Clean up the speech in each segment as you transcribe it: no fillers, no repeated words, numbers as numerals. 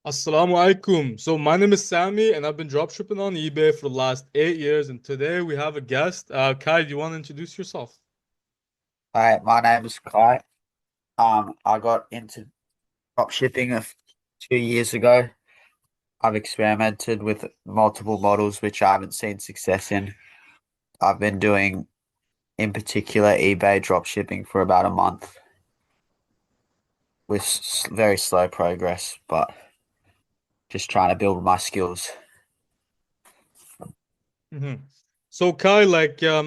Assalamu alaikum. So my name is Sammy and I've been dropshipping on eBay for the last 8 years. And today we have a guest. Kai, do you want to introduce yourself? Hi, my name is Kai. I got into dropshipping 2 years ago. I've experimented with multiple models which I haven't seen success in. I've been doing, in particular, eBay dropshipping for about a month with very slow progress, but just trying to build my skills. hmm So Kai,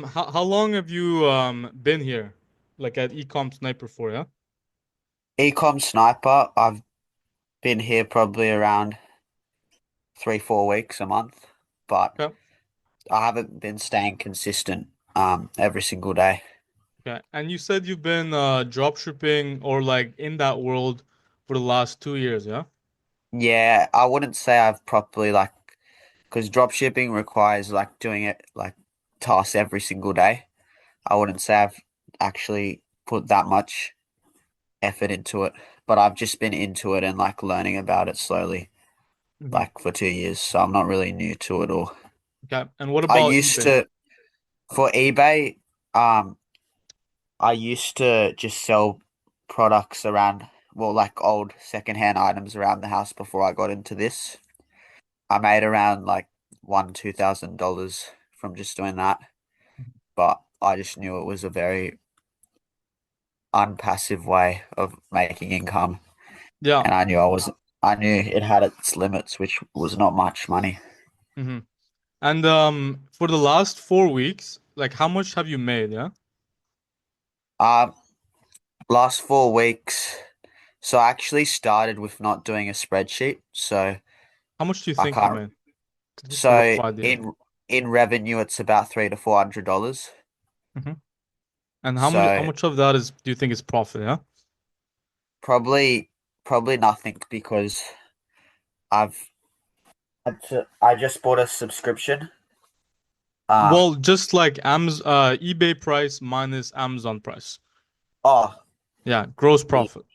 how long have you been here? Like at Ecom Sniper for, yeah? Ecom Sniper, I've been here probably around 3, 4 weeks a month, but Okay. I haven't been staying consistent every single day. Okay. And you said you've been dropshipping or like in that world for the last 2 years, yeah? Yeah, I wouldn't say I've properly because drop shipping requires doing it tasks every single day. I wouldn't say I've actually put that much effort into it, but I've just been into it and learning about it slowly, hmm for 2 years. So I'm not really new to it all. Okay. And what I about used eBay? to, for eBay, um, I used to just sell products around, well, like old secondhand items around the house before I got into this. I made around $2,000 from just doing that, but I just knew it was a very unpassive way of making income, Yeah. and I knew it had its limits, which was not much money. hmm And for the last 4 weeks, like how much have you made, yeah? Um, Last 4 weeks, so I actually started with not doing a spreadsheet, so How much do you I think you can't. made? Just a rough So idea. in revenue, it's about $300 to $400. hmm And how So much of that is do you think is profit, yeah? probably probably nothing because I've I just bought a subscription. Um, Well, just like Amazon, eBay price minus Amazon price. oh, Yeah, gross maybe profit.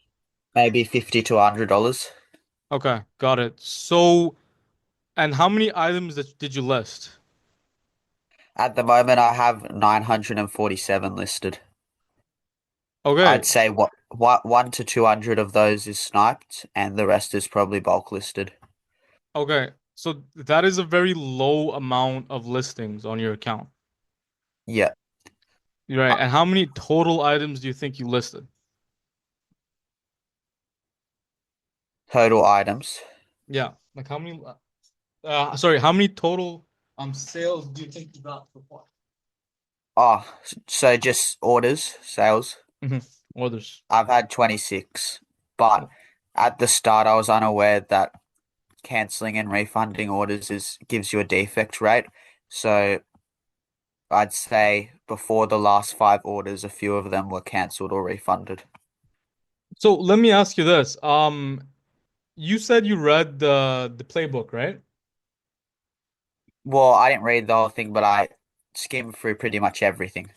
maybe $50 to $100. Okay, got it. So, and how many items did you list? At the moment, I have 947 listed. Okay, I'd say what 1 to 200 of those is sniped, and the rest is probably bulk listed. okay. So that is a very low amount of listings on your account. Yeah, Right. uh, And how many total items do you think you listed? total items. Yeah. Like how many sorry, how many total sales do you think you got so far? Oh, so just orders, sales. hmm Orders. I've had 26, but at the start, I was unaware that canceling and refunding orders is gives you a defect rate. So I'd say before the last 5 orders, a few of them were cancelled or refunded. So let me ask you this. You said you read the playbook, right? Well, I didn't read the whole thing, but I skimmed through pretty much everything.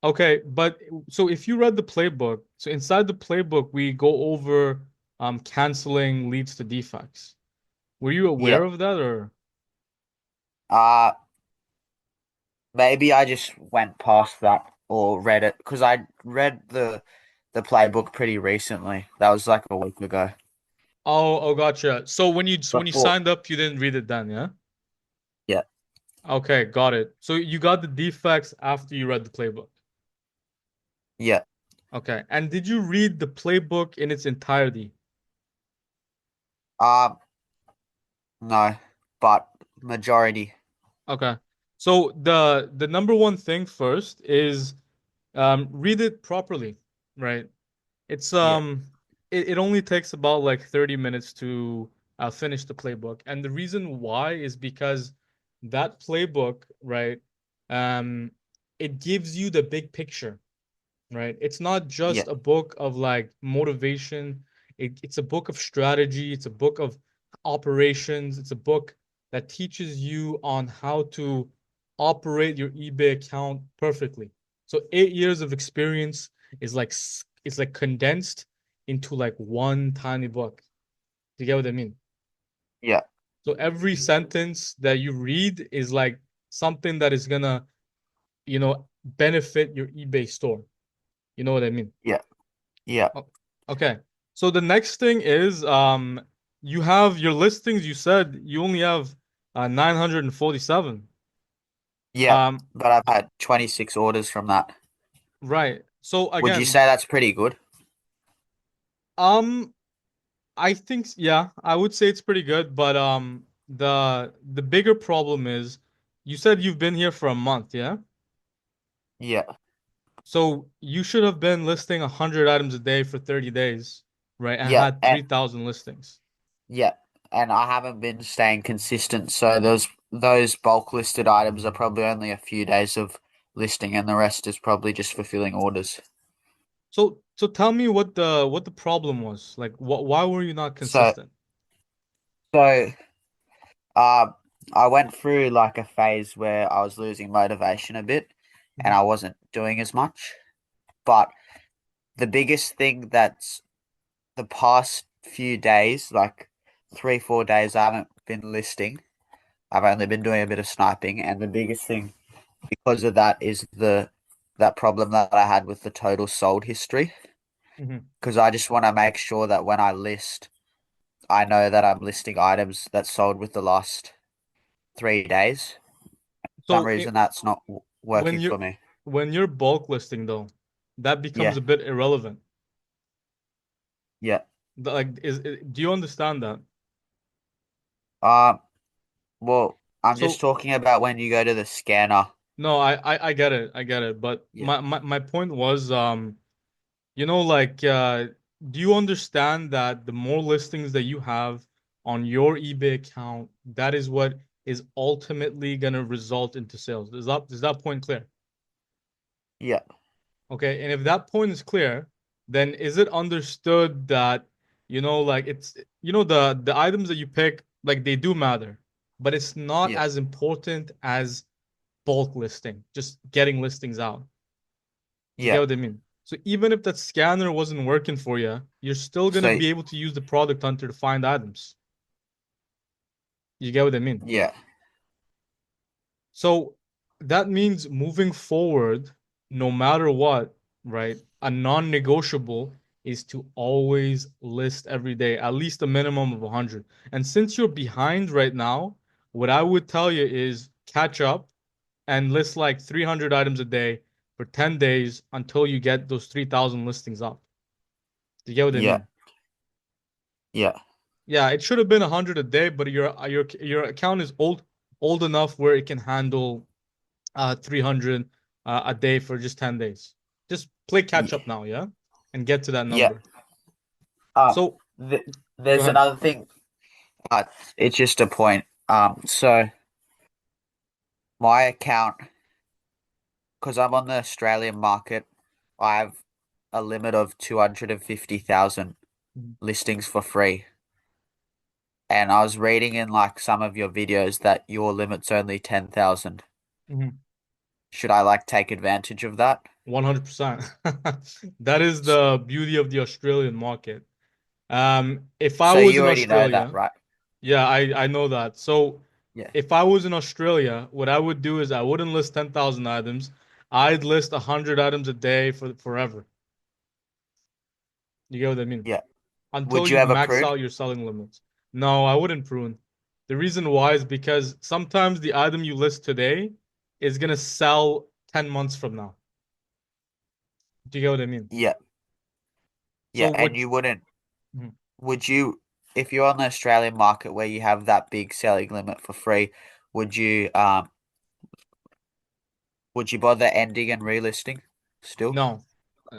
Okay, but so if you read the playbook, so inside the playbook we go over canceling leads to defects. Were you aware Yep. of that or Uh, Maybe I just went past that or read it because I read the playbook pretty recently. That was like a week ago. oh gotcha. So when you Before, signed up you didn't read it then, yeah? yeah, Okay, got it. So you got the defects after you read the playbook. yeah. Okay. And did you read the playbook in its entirety? Um, no, but majority, Okay. So the number one thing first is read it properly, right? It's yeah, it only takes about like 30 minutes to finish the playbook. And the reason why is because that playbook, right, um it gives you the big picture, right? It's not yeah, just a book of like motivation. It's a book of strategy, it's a book of operations, it's a book that teaches you on how to operate your eBay account perfectly. So 8 years of experience is it's like condensed into like one tiny book. Do you get what I mean? Yeah. So every sentence that you read is like something that is gonna, benefit your eBay store. You know what I mean? Yeah. Yeah. Oh, okay. So the next thing is you have your listings, you said you only have 947. Yeah. Um But I've had 26 orders from that. right. So Would you again, say that's pretty good? um I think yeah, I would say it's pretty good, but the bigger problem is you said you've been here for a month, yeah? Yeah. So you should have been listing 100 items a day for 30 days, right? And Yeah. had And 3,000 listings. yeah. And I haven't been staying consistent, so those bulk listed items are probably only a few days of listing and the rest is probably just fulfilling orders. So tell me what the problem was. Like why were you not So consistent? so uh I went through like a phase where I was losing motivation a bit and Mhm, I wasn't doing as much. But the biggest thing that's the past few days, like 3, 4 days, I haven't been listing. I've only been doing a bit of sniping, and the biggest thing because of that is the that problem that I had with the total sold history. mhm. Because I just want to make sure that when I list, I know that I'm listing items that sold with the last 3 days. For some So reason, that's not when working you're for me. when you're bulk listing though, that becomes Yeah, a bit irrelevant. yeah. Like do you understand that? Um, well, I'm just So talking about when you go to the scanner. no, I get it. I get it. But Yeah, my point was like do you understand that the more listings that you have on your eBay account, that is what is ultimately going to result into sales? Is that point clear? yeah, Okay, and if that point is clear, then is it understood that like it's the items that you pick, like they do matter, but it's not yeah, as important as bulk listing, just getting listings out. You get yeah. what I mean? So even if that scanner wasn't working for you, you're still gonna So, be able to use the product hunter to find items. You get what I mean? yeah, So that means moving forward, no matter what, right? A non-negotiable is to always list every day, at least a minimum of 100. And since you're behind right now, what I would tell you is catch up and list like 300 items a day for 10 days until you get those 3,000 listings up. Do you get what I yeah, mean? yeah, Yeah, it should have been 100 a day, but your account is old enough where it can handle 300 a day for just 10 days. Just play catch yeah. up now, yeah? And get to that Yeah. number. Um, So th go there's ahead. another thing, but it's just a point. So my account, because I'm on the Australian market, I have a limit of 250,000 Mhm. listings for free. And I was reading in like some of your videos that your limit's only 10,000. Mhm. Should I like take advantage of that? 100%. That is S- the beauty of the Australian market. If I So was you in already know that, Australia, right? yeah, I know that. So Yeah. if I was in Australia, what I would do is I wouldn't list 10,000 items. I'd list 100 items a day for forever. You get what I mean? Yeah. Until Would you you ever max prune? out your selling limits. No, I wouldn't prune. The reason why is because sometimes the item you list today is gonna sell 10 months from now. Do you get what I mean? Yeah. So Yeah. what And you wouldn't, Mhm. would you, if you're on the Australian market where you have that big selling limit for free, would you would you bother ending and relisting still No.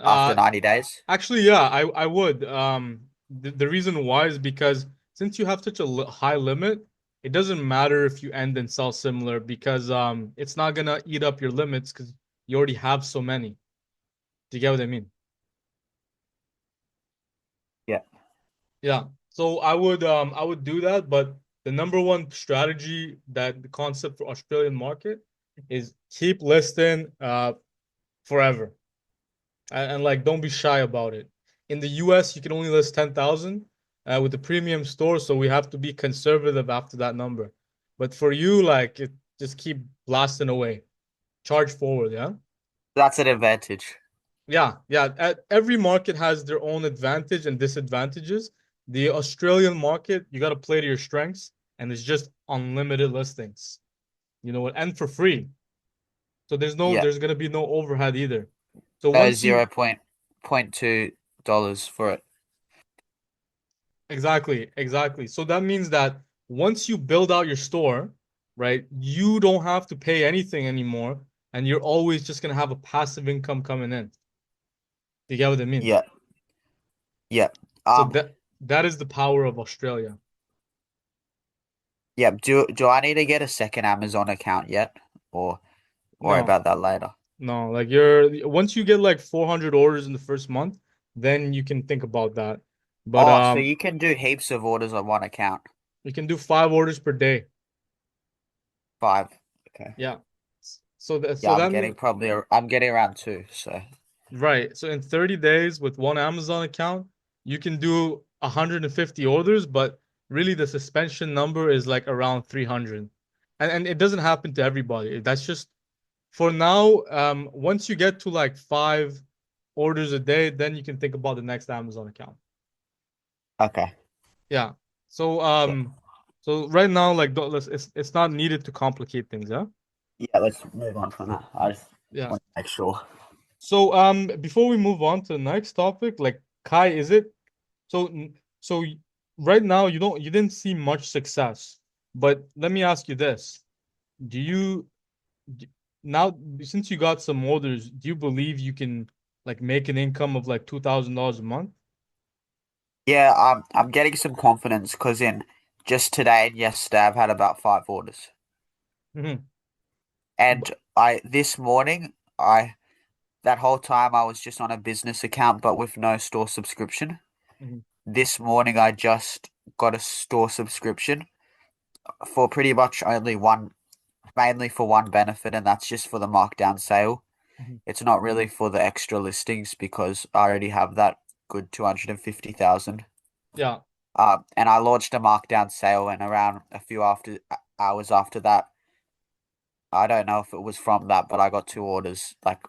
after Uh 90 days? Actually, yeah, I would. The reason why is because since you have such a high limit, it doesn't matter if you end and sell similar because it's not gonna eat up your limits because you already have so many. Do you get what I mean? Yeah. Yeah. So I would do that, but the number one strategy that the concept for Australian market is keep listing forever. And like don't be shy about it. In the US, you can only list 10,000. with the premium store, so we have to be conservative after that number. But for you, like it just keep blasting away. Charge forward, yeah? That's an advantage. Yeah, yeah. Every market has their own advantage and disadvantages. The Australian market, you got to play to your strengths, and it's just unlimited listings. You know what? And for free. So Yeah. there's gonna be no overhead either. So once Zero you point two dollars for it. exactly. So that means that once you build out your store, right, you don't have to pay anything anymore, and you're always just gonna have a passive income coming in. You get what I mean? Yeah. Yeah. So Um. that is the power of Australia. Yeah. Do I need to get a second Amazon account yet, or worry No, about that later? no, like you're once you get like 400 orders in the first month, then you can think about that. But Oh, so you can do heaps of orders on one account. you can do 5 orders per day. 5. Okay. Yeah. Yeah, So that means I'm getting around 2. So right. So in 30 days with one Amazon account, you can do 150 orders, but really the suspension number is like around 300. And it doesn't happen to everybody. That's just for now. Once you get to like 5 orders a day, then you can think about the next Amazon account. okay. Yeah. So Yeah. so right now like it's not needed to complicate things, yeah? Yeah. Let's move on from that. I just Yeah. want to make sure. So before we move on to the next topic, like Kai, is it so so right now you didn't see much success, but let me ask you this. Do you d- now since you got some orders, do you believe you can like make an income of like $2,000 a month? Yeah. I'm getting some confidence because in just today and yesterday I've had about 5 orders, Hmm. and I this morning I that whole time I was just on a business account but with no store subscription. Hmm. This morning I just got a store subscription for pretty much only one, mainly for one benefit, and that's just for the markdown sale. Hmm. It's not really for the extra listings because I already have that good 250,000. Yeah. And I launched a markdown sale, and around a few after hours after that, I don't know if it was from that, but I got 2 orders like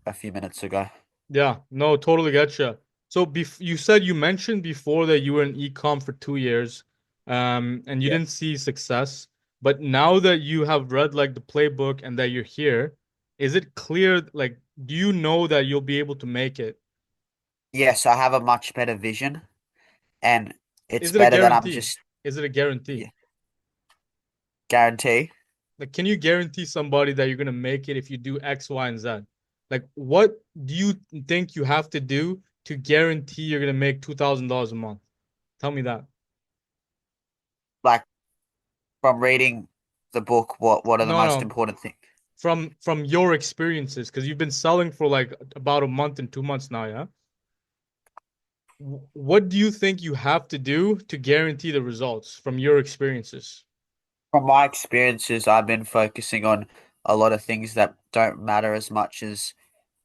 a few minutes ago. Yeah, no, totally get you. So you said you mentioned before that you were in e-com for 2 years, and you Yeah. didn't see success. But now that you have read like the playbook and that you're here, is it clear, like, do you know that you'll be able to make it? Yes, I have a much better vision, and it's Is it a better that I'm guarantee? just, Is it a guarantee? yeah, guarantee. Like, can you guarantee somebody that you're gonna make it if you do X, Y, and Z? Like, what do you think you have to do to guarantee you're gonna make $2,000 a month? Tell me that. Like from reading the book, what are the No, most no. important things? From your experiences, because you've been selling for like about a month and 2 months now, yeah? What do you think you have to do to guarantee the results from your experiences? From my experiences, I've been focusing on a lot of things that don't matter as much as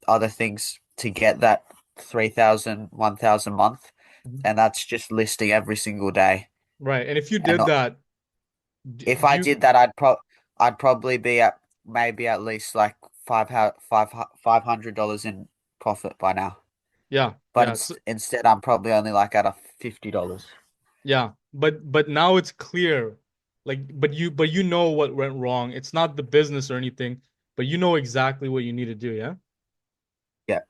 other things to get that 3,000, 1,000 month, Mhm. and that's just listing every single day. Right. And if you And did that, if do I you, did that, I'd probably be at maybe at least like $500 in profit by now. yeah, But yeah, so, instead, I'm probably only like at a $50. yeah. But now it's clear. Like, but you know what went wrong. It's not the business or anything, but you know exactly what you need to do, yeah? Yeah,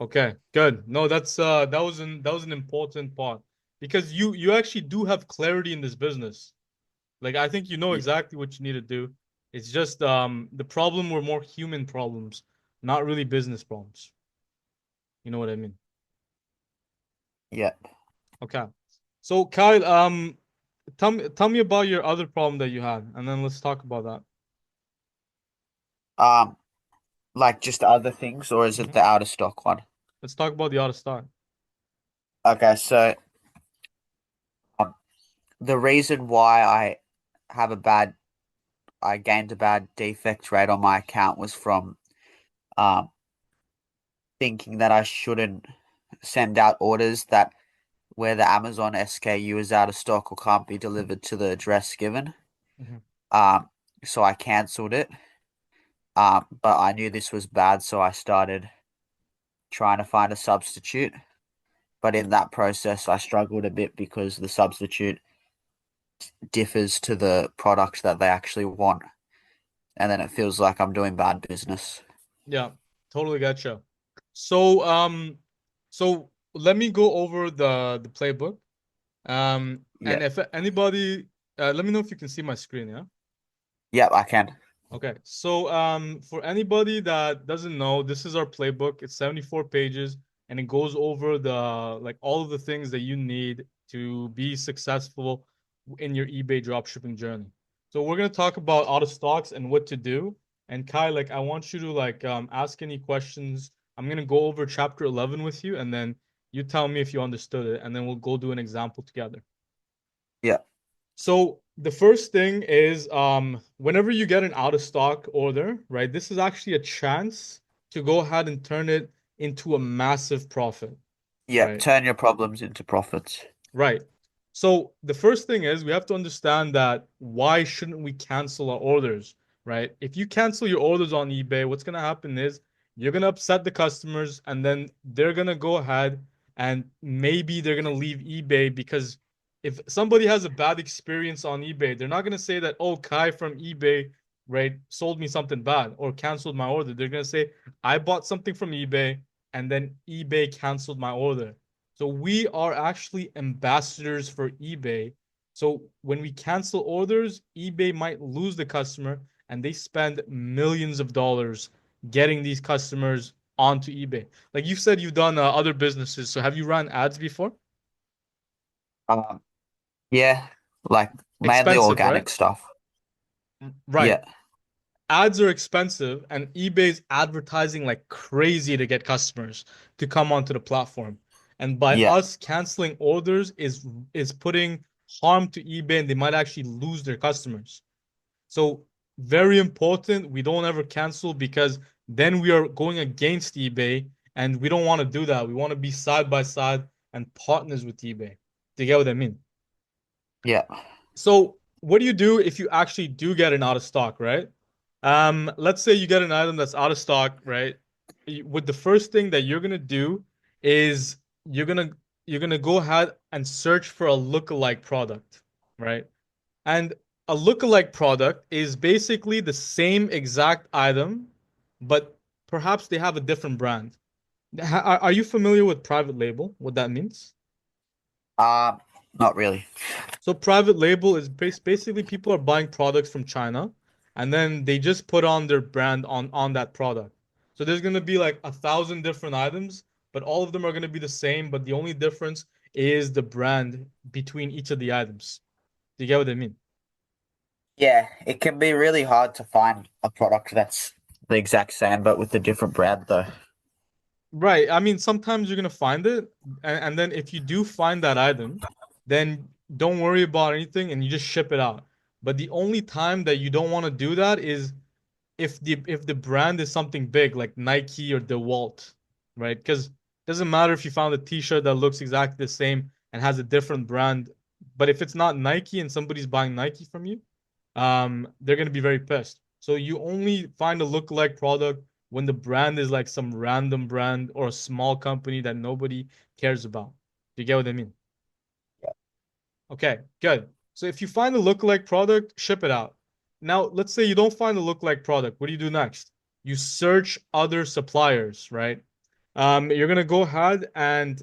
Okay, good. No, that was an important part because you actually do have clarity in this business. Like I think you know yeah, exactly what you need to do. It's just the problem were more human problems, not really business problems. You know what I mean? yeah. Okay. So Kyle, tell me about your other problem that you had, and then let's talk about that. Um, like just other things, or is it Mhm. the out of stock one? Let's talk about the out of stock. Okay, so um, the reason why have a bad, I gained a bad defect rate on my account was from um thinking that I shouldn't send out orders that where the Amazon SKU is out of stock or can't be delivered to the address given. Mhm. Um, so I cancelled it. But I knew this was bad, so I started trying to find a substitute. But in that process, I struggled a bit because the substitute differs to the product that they actually want, and then it feels like I'm doing bad business. Yeah, totally gotcha. So, so let me go over the playbook. And Yeah, if anybody, let me know if you can see my screen, yeah? yep, I can. Okay. So, for anybody that doesn't know, this is our playbook. It's 74 pages and it goes over like all of the things that you need to be successful in your eBay dropshipping journey. So we're going to talk about out of stocks and what to do. And Kai, like, I want you to like ask any questions. I'm going to go over chapter 11 with you and then you tell me if you understood it and then we'll go do an example together. Yeah, So the first thing is whenever you get an out of stock order, right? This is actually a chance to go ahead and turn it into a massive profit, yeah. right? Turn your problems into profits. Right. So the first thing is we have to understand that why shouldn't we cancel our orders, right? If you cancel your orders on eBay, what's going to happen is you're going to upset the customers and then they're going to go ahead and maybe they're going to leave eBay because if somebody has a bad experience on eBay, they're not going to say that, oh, Kai from eBay, right, sold me something bad or canceled my order. They're going to say, I bought something from eBay and then eBay canceled my order. So we are actually ambassadors for eBay. So when we cancel orders, eBay might lose the customer and they spend millions of dollars getting these customers onto eBay. Like you said, you've done other businesses. So have you run ads before? Um, yeah, like mainly Expensive, right? organic stuff. Right. Yeah, Ads are expensive and eBay's advertising like crazy to get customers to come onto the platform. And by yeah, us canceling orders is putting harm to eBay and they might actually lose their customers. So very important, we don't ever cancel because then we are going against eBay and we don't want to do that. We want to be side by side and partners with eBay. Do you get what I mean? yeah. So what do you do if you actually do get an out of stock, right? Let's say you get an item that's out of stock, right? With the first thing that you're gonna do is you're gonna you're gonna go ahead and search for a lookalike product, right? And a lookalike product is basically the same exact item, but perhaps they have a different brand. Are you familiar with private label? What that means? Um, Not really. So private label is basically people are buying products from China and then they just put on their brand on that product. So there's going to be like 1,000 different items, but all of them are going to be the same, but the only difference is the brand between each of the items. Do you get what I mean? Yeah, it can be really hard to find a product that's the exact same but with a different brand though. Right. I mean, sometimes you're gonna find it, and then if you do find that item, then don't worry about anything and you just ship it out. But the only time that you don't want to do that is if the brand is something big like Nike or DeWalt, right? Because it doesn't matter if you found a t-shirt that looks exactly the same and has a different brand, but if it's not Nike and somebody's buying Nike from you, they're gonna be very pissed. So you only find a lookalike product when the brand is like some random brand or a small company that nobody cares about. Do you get what I mean? Okay, good. So if you find a lookalike product, ship it out. Now, let's say you don't find a lookalike product. What do you do next? You search other suppliers, right? You're gonna go ahead and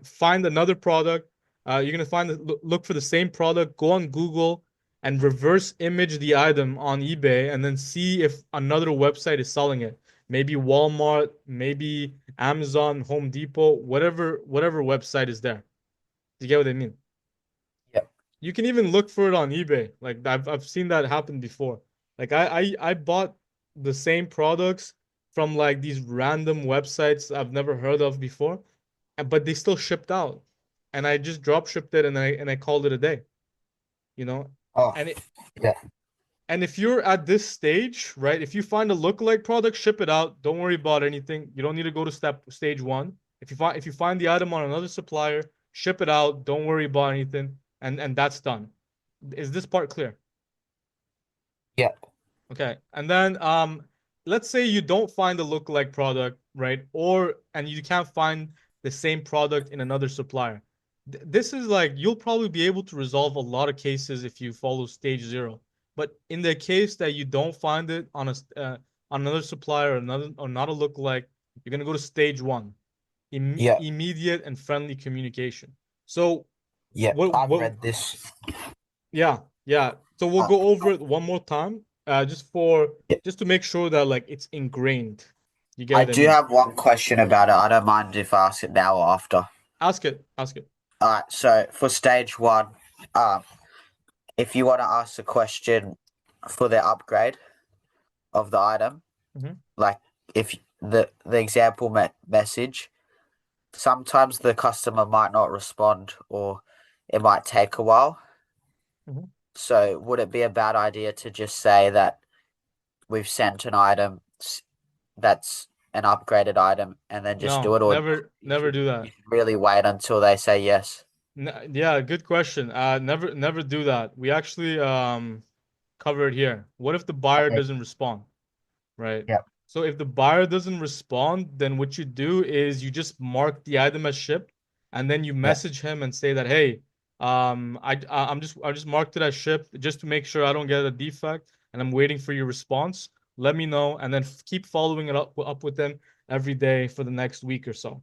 find another product. You're gonna look for the same product. Go on Google and reverse image the item on eBay, and then see if another website is selling it. Maybe Walmart, maybe Amazon, Home Depot, whatever website is there. Do you get what I mean? Yeah. You can even look for it on eBay. Like I've seen that happen before. Like I bought the same products from like these random websites I've never heard of before, but they still shipped out. And I just drop shipped it and I called it a day, you know? Oh, And it yeah. and if you're at this stage, right, if you find a lookalike product, ship it out. Don't worry about anything. You don't need to go to stage one. If you find the item on another supplier, ship it out, don't worry about anything, and that's done. Is this part clear? Yeah. Okay. And then let's say you don't find a lookalike product, right? Or and you can't find the same product in another supplier. This is like you'll probably be able to resolve a lot of cases if you follow stage zero. But in the case that you don't find it on on another supplier or another or not a lookalike, you're gonna go to stage one, Yeah. immediate and friendly communication. So Yeah. I've what read this. yeah, yeah. So we'll Uh, go over it one more time, yeah. just to make sure that like it's ingrained. You get I what I do mean? have one question about it. I don't mind if I ask it now or after. Ask it, ask it. All right. So for stage one, um, if you want to ask a question for the upgrade of the item, Hmm. like if the example message, sometimes the customer might not respond or it might take a while. Hmm. So would it be a bad idea to just say that we've sent an item that's an upgraded item and then just do No, it, or never do you that. should really wait until they say yes? Yeah, good question. Never do that. We actually cover it here. What if the buyer Okay. doesn't respond? Right? Yeah. So if the buyer doesn't respond, then what you do is you just mark the item as shipped, and then you Yeah. message him and say that, hey, I just marked it as shipped just to make sure I don't get a defect, and I'm waiting for your response. Let me know, and then keep following it up with them every day for the next week or so.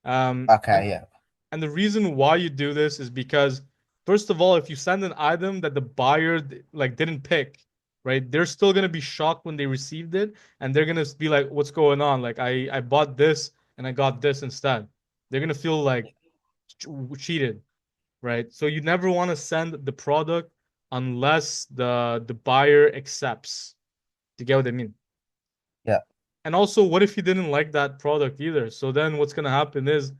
Um, and Okay. Yeah. and the reason why you do this is because, first of all, if you send an item that the buyer like didn't pick, right, they're still gonna be shocked when they received it, and they're gonna be like, "What's going on? Like, I bought this and I got this instead." They're gonna feel like cheated, right? So you never want to send the product unless the buyer accepts. Do you get what I mean? Yeah. And also, what if he didn't like that product either? So then what's gonna happen is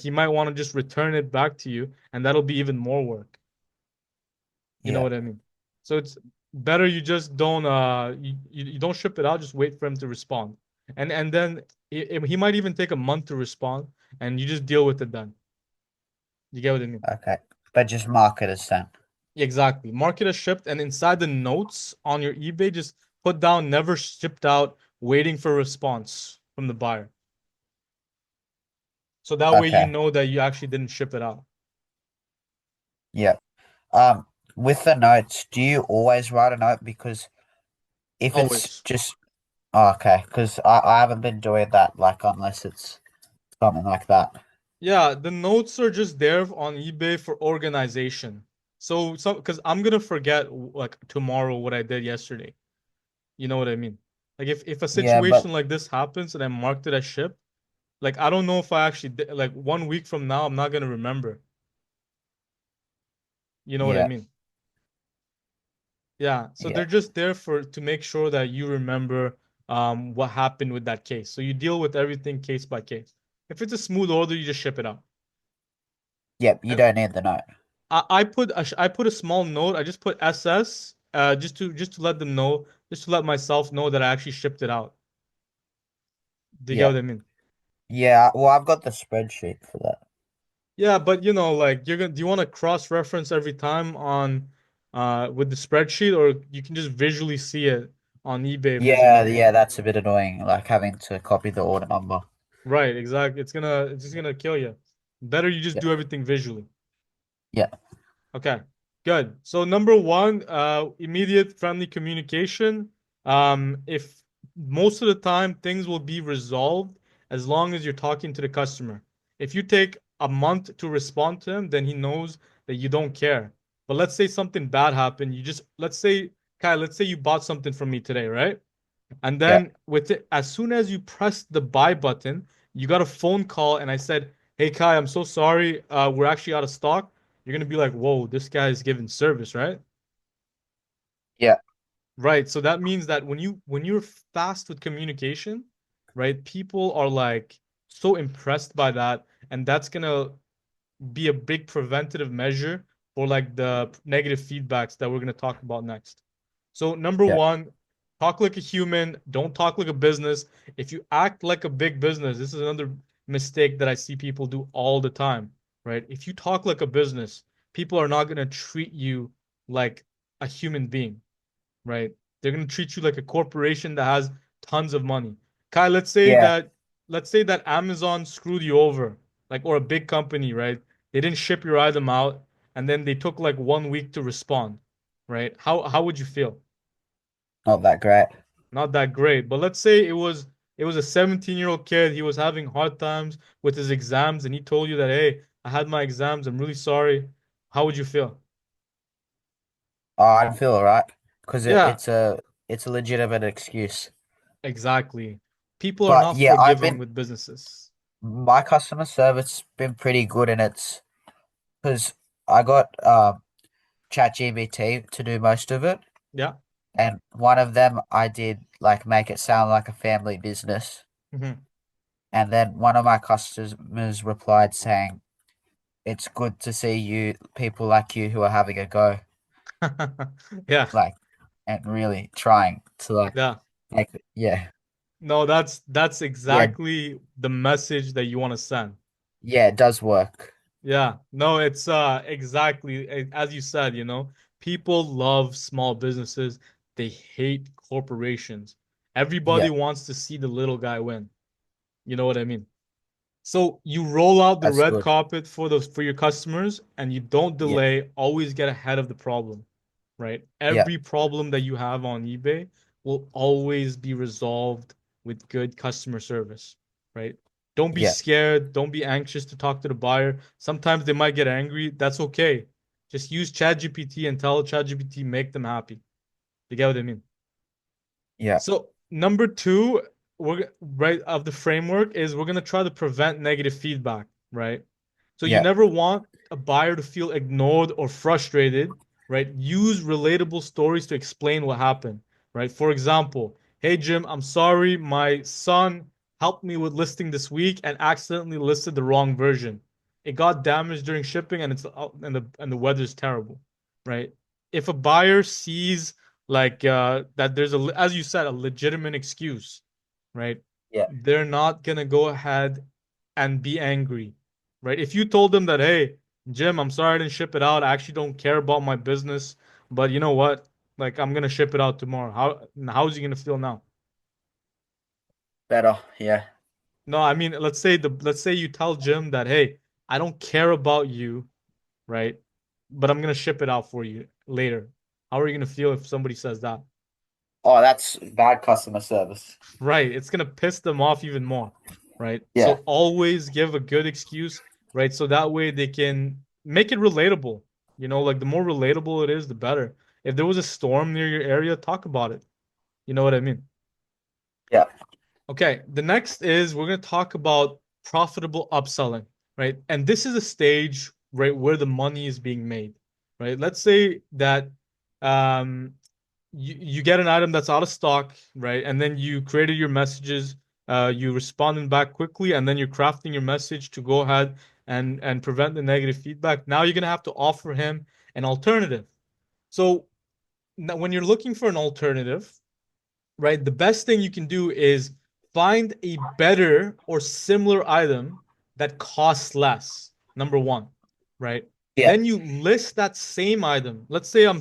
he might want to just return it back to you, and that'll be even more work. You know Yeah. what I mean? So it's better you just don't you don't ship it out, just wait for him to respond. And then he might even take a month to respond, and you just deal with it then. You get what I mean? Okay. But just mark it as sent. Exactly. Mark it as shipped, and inside the notes on your eBay, just put down never shipped out, waiting for a response from the buyer. So that way you Okay. know that you actually didn't ship it out. Yeah. With the notes, do you always write a note? Because if it's Always. just oh, okay, because I haven't been doing that, like unless it's something like that. Yeah, the notes are just there on eBay for organization. So because I'm gonna forget like tomorrow what I did yesterday. You know what I mean? Like if a Yeah, but situation like this happens and I marked it as ship, like I don't know if I actually did, like 1 week from now I'm not gonna remember. You know what I yeah, mean? Yeah. So yeah, they're just there for to make sure that you remember what happened with that case. So you deal with everything case by case. If it's a smooth order, you just ship it out. yep. You don't need the note. I put a small note. I just put SS just to let them know, just to let myself know that I actually shipped it out. Do you get Yeah, what I mean? yeah. Well, I've got the spreadsheet for that. Yeah, but you know, like you're gonna do you want to cross-reference every time on with the spreadsheet, or you can just visually see it on eBay if there's Yeah, enough. yeah. That's a bit annoying, like having to copy the order number. Right, exactly. It's just gonna kill you. Better you just Yeah, do everything visually. yeah, Okay, good. So number one, immediate friendly communication. If most of the time things will be resolved as long as you're talking to the customer. If you take a month to respond to him, then he knows that you don't care. But let's say something bad happened. You just let's say, Kai, let's say you bought something from me today, right? And yeah, then with it, as soon as you press the buy button, you got a phone call, and I said, "Hey Kai, I'm so sorry. We're actually out of stock." You're gonna be like, "Whoa, this guy is giving service, right?" yeah, Right. So that means that when you're fast with communication, right, people are like so impressed by that, and that's gonna be a big preventative measure for like the negative feedbacks that we're gonna talk about next. So number yeah, one, talk like a human, don't talk like a business. If you act like a big business, this is another mistake that I see people do all the time, right? If you talk like a business, people are not going to treat you like a human being, right? They're going to treat you like a corporation that has tons of money. Kai, Yeah. let's say that Amazon screwed you over, like, or a big company, right? They didn't ship your item out and then they took like 1 week to respond, right? How would you feel? Not that great. Not that great. But let's say it was a 17-year-old kid. He was having hard times with his exams and he told you that, "Hey, I had my exams. I'm really sorry." How would you feel? Oh, I'd feel alright because Yeah, it's a legitimate excuse. exactly. People are But not yeah, forgiving with businesses. my customer service been pretty good, and it's because I got ChatGPT to do most of it, Yeah. and one of them I did like make it sound like a family business, Hmm. and then one of my customers replied saying, "It's good to see you people like you who are having a go, Yeah. like, and really trying to like Yeah. make it." Yeah, No, that's yeah, exactly the message that you want to send. yeah, it does work. Yeah, no, it's exactly as you said, people love small businesses. They hate corporations. Everybody Yeah, wants to see the little guy win. You know what I mean? So you roll out the that's red good. carpet for your customers and you don't Yeah, delay, always get ahead of the problem, right? yeah, Every problem that you have on eBay will always be resolved with good customer service, right? Don't be yeah, scared, don't be anxious to talk to the buyer. Sometimes they might get angry. That's okay. Just use ChatGPT and tell ChatGPT make them happy. You get what I mean? yeah, So number two, we're right of the framework is we're gonna try to prevent negative feedback, right? So you yeah, never want a buyer to feel ignored or frustrated, right? Use relatable stories to explain what happened, right? For example, hey Jim, I'm sorry, my son helped me with listing this week and accidentally listed the wrong version. It got damaged during shipping and it's and the weather's terrible, right? If a buyer sees like that there's as you said a legitimate excuse, right? yeah, They're not gonna go ahead and be angry, right? If you told them that, hey, Jim, I'm sorry I didn't ship it out. I actually don't care about my business, but you know what? Like I'm gonna ship it out tomorrow. How's he gonna feel now? better. Yeah, No, I mean, let's say you tell Jim that, hey, I don't care about you, right? But I'm gonna ship it out for you later. How are you gonna feel if somebody says that? oh, that's bad customer service. Right. It's gonna piss them off even more, right? Yeah, So always give a good excuse, right? So that way they can make it relatable. Like the more relatable it is, the better. If there was a storm near your area, talk about it. You know what I mean? yeah, Okay, the next is we're going to talk about profitable upselling, right? And this is a stage, right, where the money is being made, right? Let's say that um, you get an item that's out of stock, right? And then you created your messages, you responded back quickly, and then you're crafting your message to go ahead and prevent the negative feedback. Now you're going to have to offer him an alternative. So now when you're looking for an alternative, right? The best thing you can do is find a better or similar item that costs less. Number one, right? yeah, Then you list that same item. Let's say I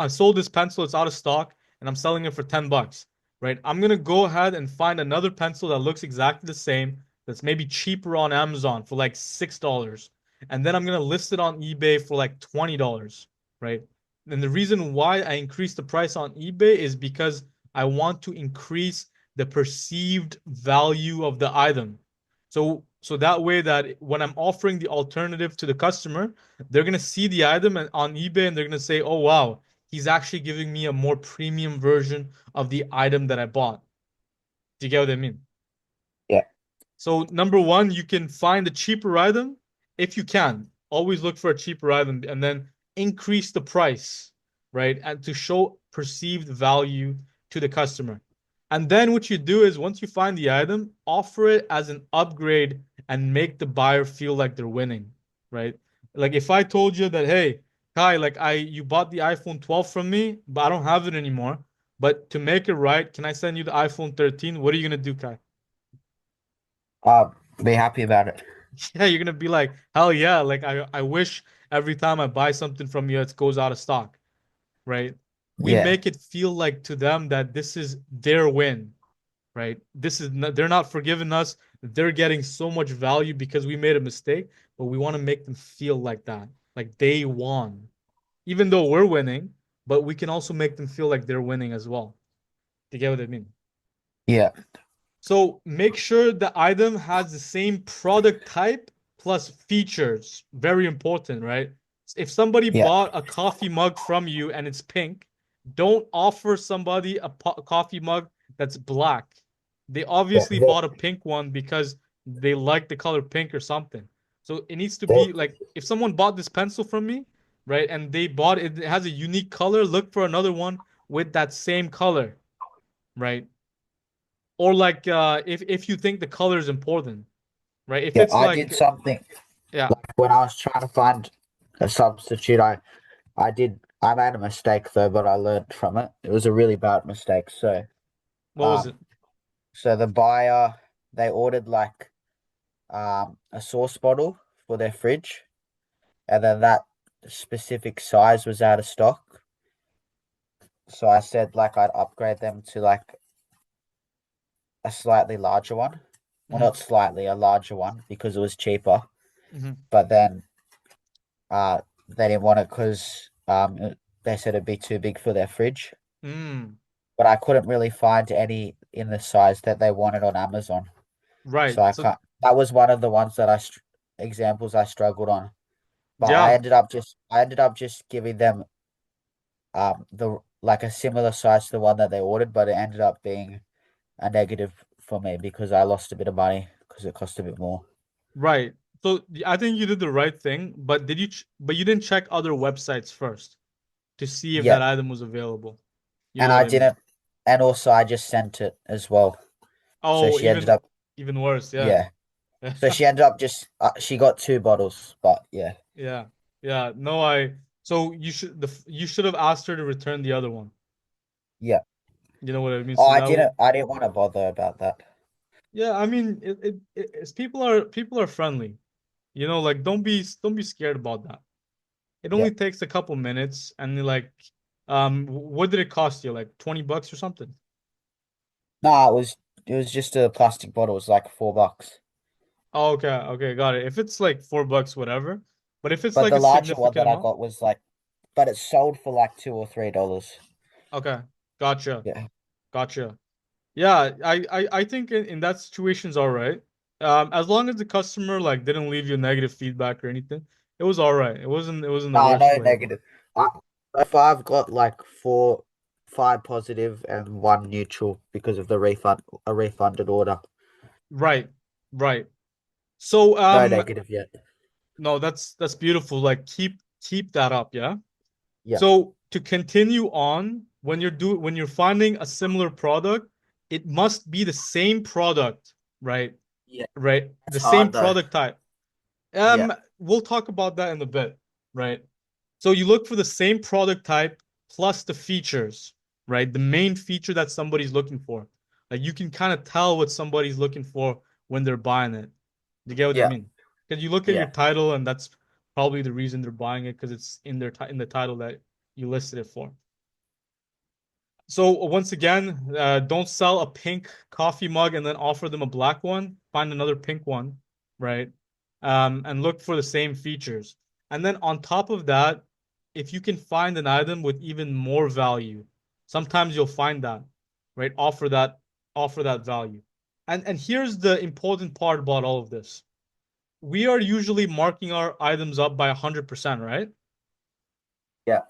sold this pencil, it's out of stock, and I'm selling it for $10, right? I'm gonna go ahead and find another pencil that looks exactly the same, that's maybe cheaper on Amazon for like $6. And then I'm gonna list it on eBay for like $20, right? And the reason why I increased the price on eBay is because I want to increase the perceived value of the item. So that way that when I'm offering the alternative to the customer, they're gonna see the item on eBay and they're gonna say, "Oh wow, he's actually giving me a more premium version of the item that I bought." Do you get what I mean? yeah, So number one, you can find a cheaper item if you can. Always look for a cheaper item and then increase the price, right? And to show perceived value to the customer. And then what you do is once you find the item, offer it as an upgrade and make the buyer feel like they're winning, right? Like if I told you that, hey, Kai, like you bought the iPhone 12 from me, but I don't have it anymore. But to make it right, can I send you the iPhone 13? What are you gonna do, Kai? uh, be happy about it. Yeah, you're gonna be like, hell yeah, like I wish every time I buy something from you, it goes out of stock, right? We Yeah, make it feel like to them that this is their win, right? This is not, they're not forgiving us. They're getting so much value because we made a mistake, but we want to make them feel like that, like they won, even though we're winning, but we can also make them feel like they're winning as well. Do you get what I mean? yeah, So make sure the item has the same product type plus features. Very important, right? If somebody yeah. bought a coffee mug from you and it's pink, don't offer somebody a coffee mug that's black. They Yeah, obviously bought a pink one because they like the color pink or something. So it needs to they be like if someone bought this pencil from me, right, and they bought it, it has a unique color, look for another one with that same color, right? Or like if you think the color is important, right? If yeah, it's I did like something yeah, when I was trying to find a substitute. I made a mistake though, but I learned from it. It was a really bad mistake. what was it? Um, so the buyer, they ordered like a sauce bottle for their fridge, and then that specific size was out of stock. So I said like I'd upgrade them to like a slightly larger one. Well, Hmm. not slightly, a larger one because it was cheaper. Hmm. But then they didn't want it because they said it'd be too big for their fridge. Mm, But I couldn't really find any in the size that they wanted on Amazon. right. So I So can't. That was one of the ones that examples I struggled on. But yeah, I ended up just giving them the like a similar size to the one that they ordered, but it ended up being a negative for me because I lost a bit of money because it cost a bit more. right. So I think you did the right thing, but did you but you didn't check other websites first to see if Yeah, that item was available. You and know what I I mean? didn't, and also I just sent it as well. So Oh, she ended up, even worse. Yeah. yeah. So she ended up just she got two bottles, but yeah, Yeah. Yeah. No, so you should have asked her to return the other one. yeah. You know what I mean? Oh, So that would I didn't want to bother about that. yeah, I mean it's people are friendly. You know, like don't be scared about that. It Yeah. only takes a couple minutes and you're like what did it cost you? Like 20 bucks or something? No, it was just a plastic bottle. It was like $4. Oh, okay, okay, got it. If it's like 4 bucks, whatever. But if it's But like the a larger one significant that I amount, got was like, but it sold for like $2 or $3. okay, gotcha, Yeah. gotcha. Yeah, I think in that situation's all right. As long as the customer like didn't leave you negative feedback or anything, it was all right. It wasn't the No, worst no way. negative. I, if I've got like five positive and one neutral because of a refunded order. Right, right. So No negative yet. no, that's beautiful. Like keep that up, yeah. Yeah. So to continue on, when you're finding a similar product, it must be the same product, right? Yeah. Right? It's The same hard though. product type. Yeah. We'll talk about that in a bit, right? So you look for the same product type plus the features, right? The main feature that somebody's looking for. Like you can kind of tell what somebody's looking for when they're buying it. You get what I Yeah. mean? Because you look at your Yeah. title, and that's probably the reason they're buying it because it's in in the title that you listed it for. So once again, don't sell a pink coffee mug and then offer them a black one. Find another pink one, right? And look for the same features. And then on top of that, if you can find an item with even more value, sometimes you'll find that, right? Offer that value. And here's the important part about all of this. We are usually marking our items up by 100%, right? Yeah.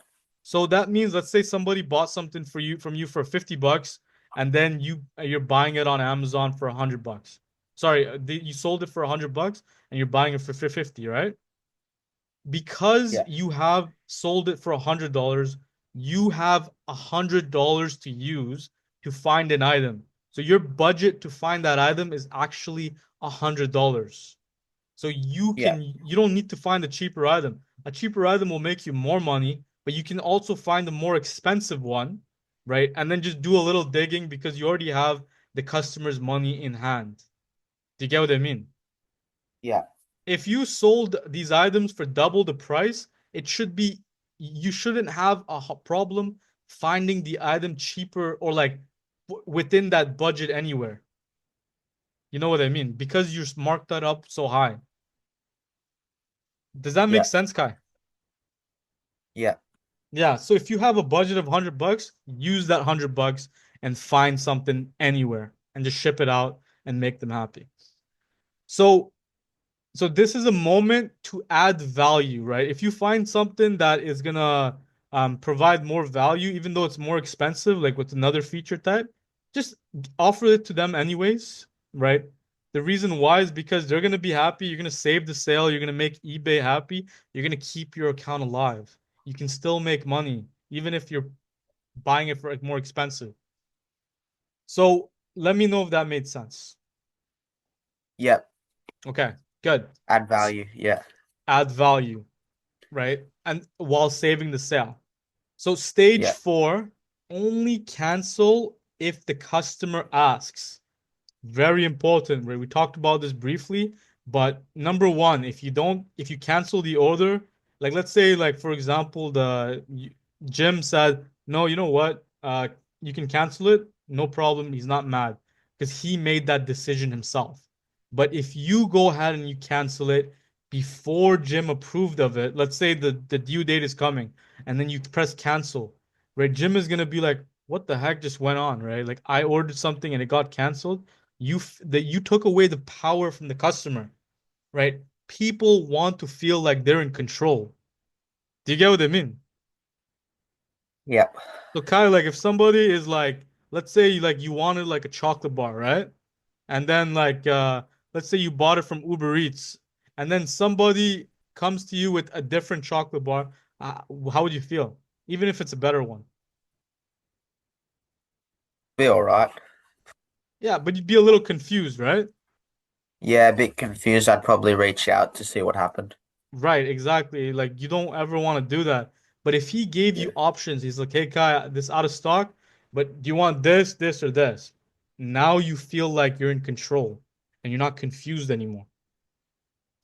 So that means let's say somebody bought something for you from you for 50 bucks and then you're buying it on Amazon for 100 bucks. Sorry, you sold it for 100 bucks and you're buying it for 50, right? Because Yeah. you have sold it for $100, you have $100 to use to find an item. So your budget to find that item is actually $100. So Yeah. you don't need to find a cheaper item. A cheaper item will make you more money, but you can also find a more expensive one, right? And then just do a little digging because you already have the customer's money in hand. Do you get what I mean? Yeah. if you sold these items for double the price, it should be you shouldn't have a problem finding the item cheaper or like within that budget anywhere. You know what I mean? Because you marked that up so high. Does that make Yeah, sense, Kai? yeah, Yeah, so if you have a budget of $100, use that $100 and find something anywhere and just ship it out and make them happy. So So this is a moment to add value, right? If you find something that is gonna provide more value, even though it's more expensive, like with another feature type, just offer it to them anyways, right? The reason why is because they're gonna be happy. You're gonna save the sale. You're gonna make eBay happy. You're gonna keep your account alive. You can still make money even if you're buying it for like more expensive. So let me know if that made sense. yeah. Okay, good. Add value. Yeah, Add value, right? And while saving the sale. So stage yeah, four, only cancel if the customer asks. Very important, right? We talked about this briefly, but number one, if you cancel the order, like let's say, like for example, Jim said, no, you know what? You can cancel it, no problem. He's not mad because he made that decision himself. But if you go ahead and you cancel it before Jim approved of it, let's say the due date is coming, and then you press cancel, right? Jim is gonna be like, what the heck just went on, right? Like I ordered something and it got canceled you took away the power from the customer, right? People want to feel like they're in control. Do you get what I mean? yeah. So kind of like if somebody is like, let's say like you wanted like a chocolate bar, right? And then like let's say you bought it from Uber Eats, and then somebody comes to you with a different chocolate bar, uh, how would you feel? Even if it's a better one. Be all right. Yeah, but you'd be a little confused, right? Yeah, a bit confused. I'd probably reach out to see what happened. Right, exactly. Like you don't ever want to do that. But if he gave Yeah. you options, he's like, "Hey, Kai, this out of stock, but do you want this, this, or this?" Now you feel like you're in control and you're not confused anymore.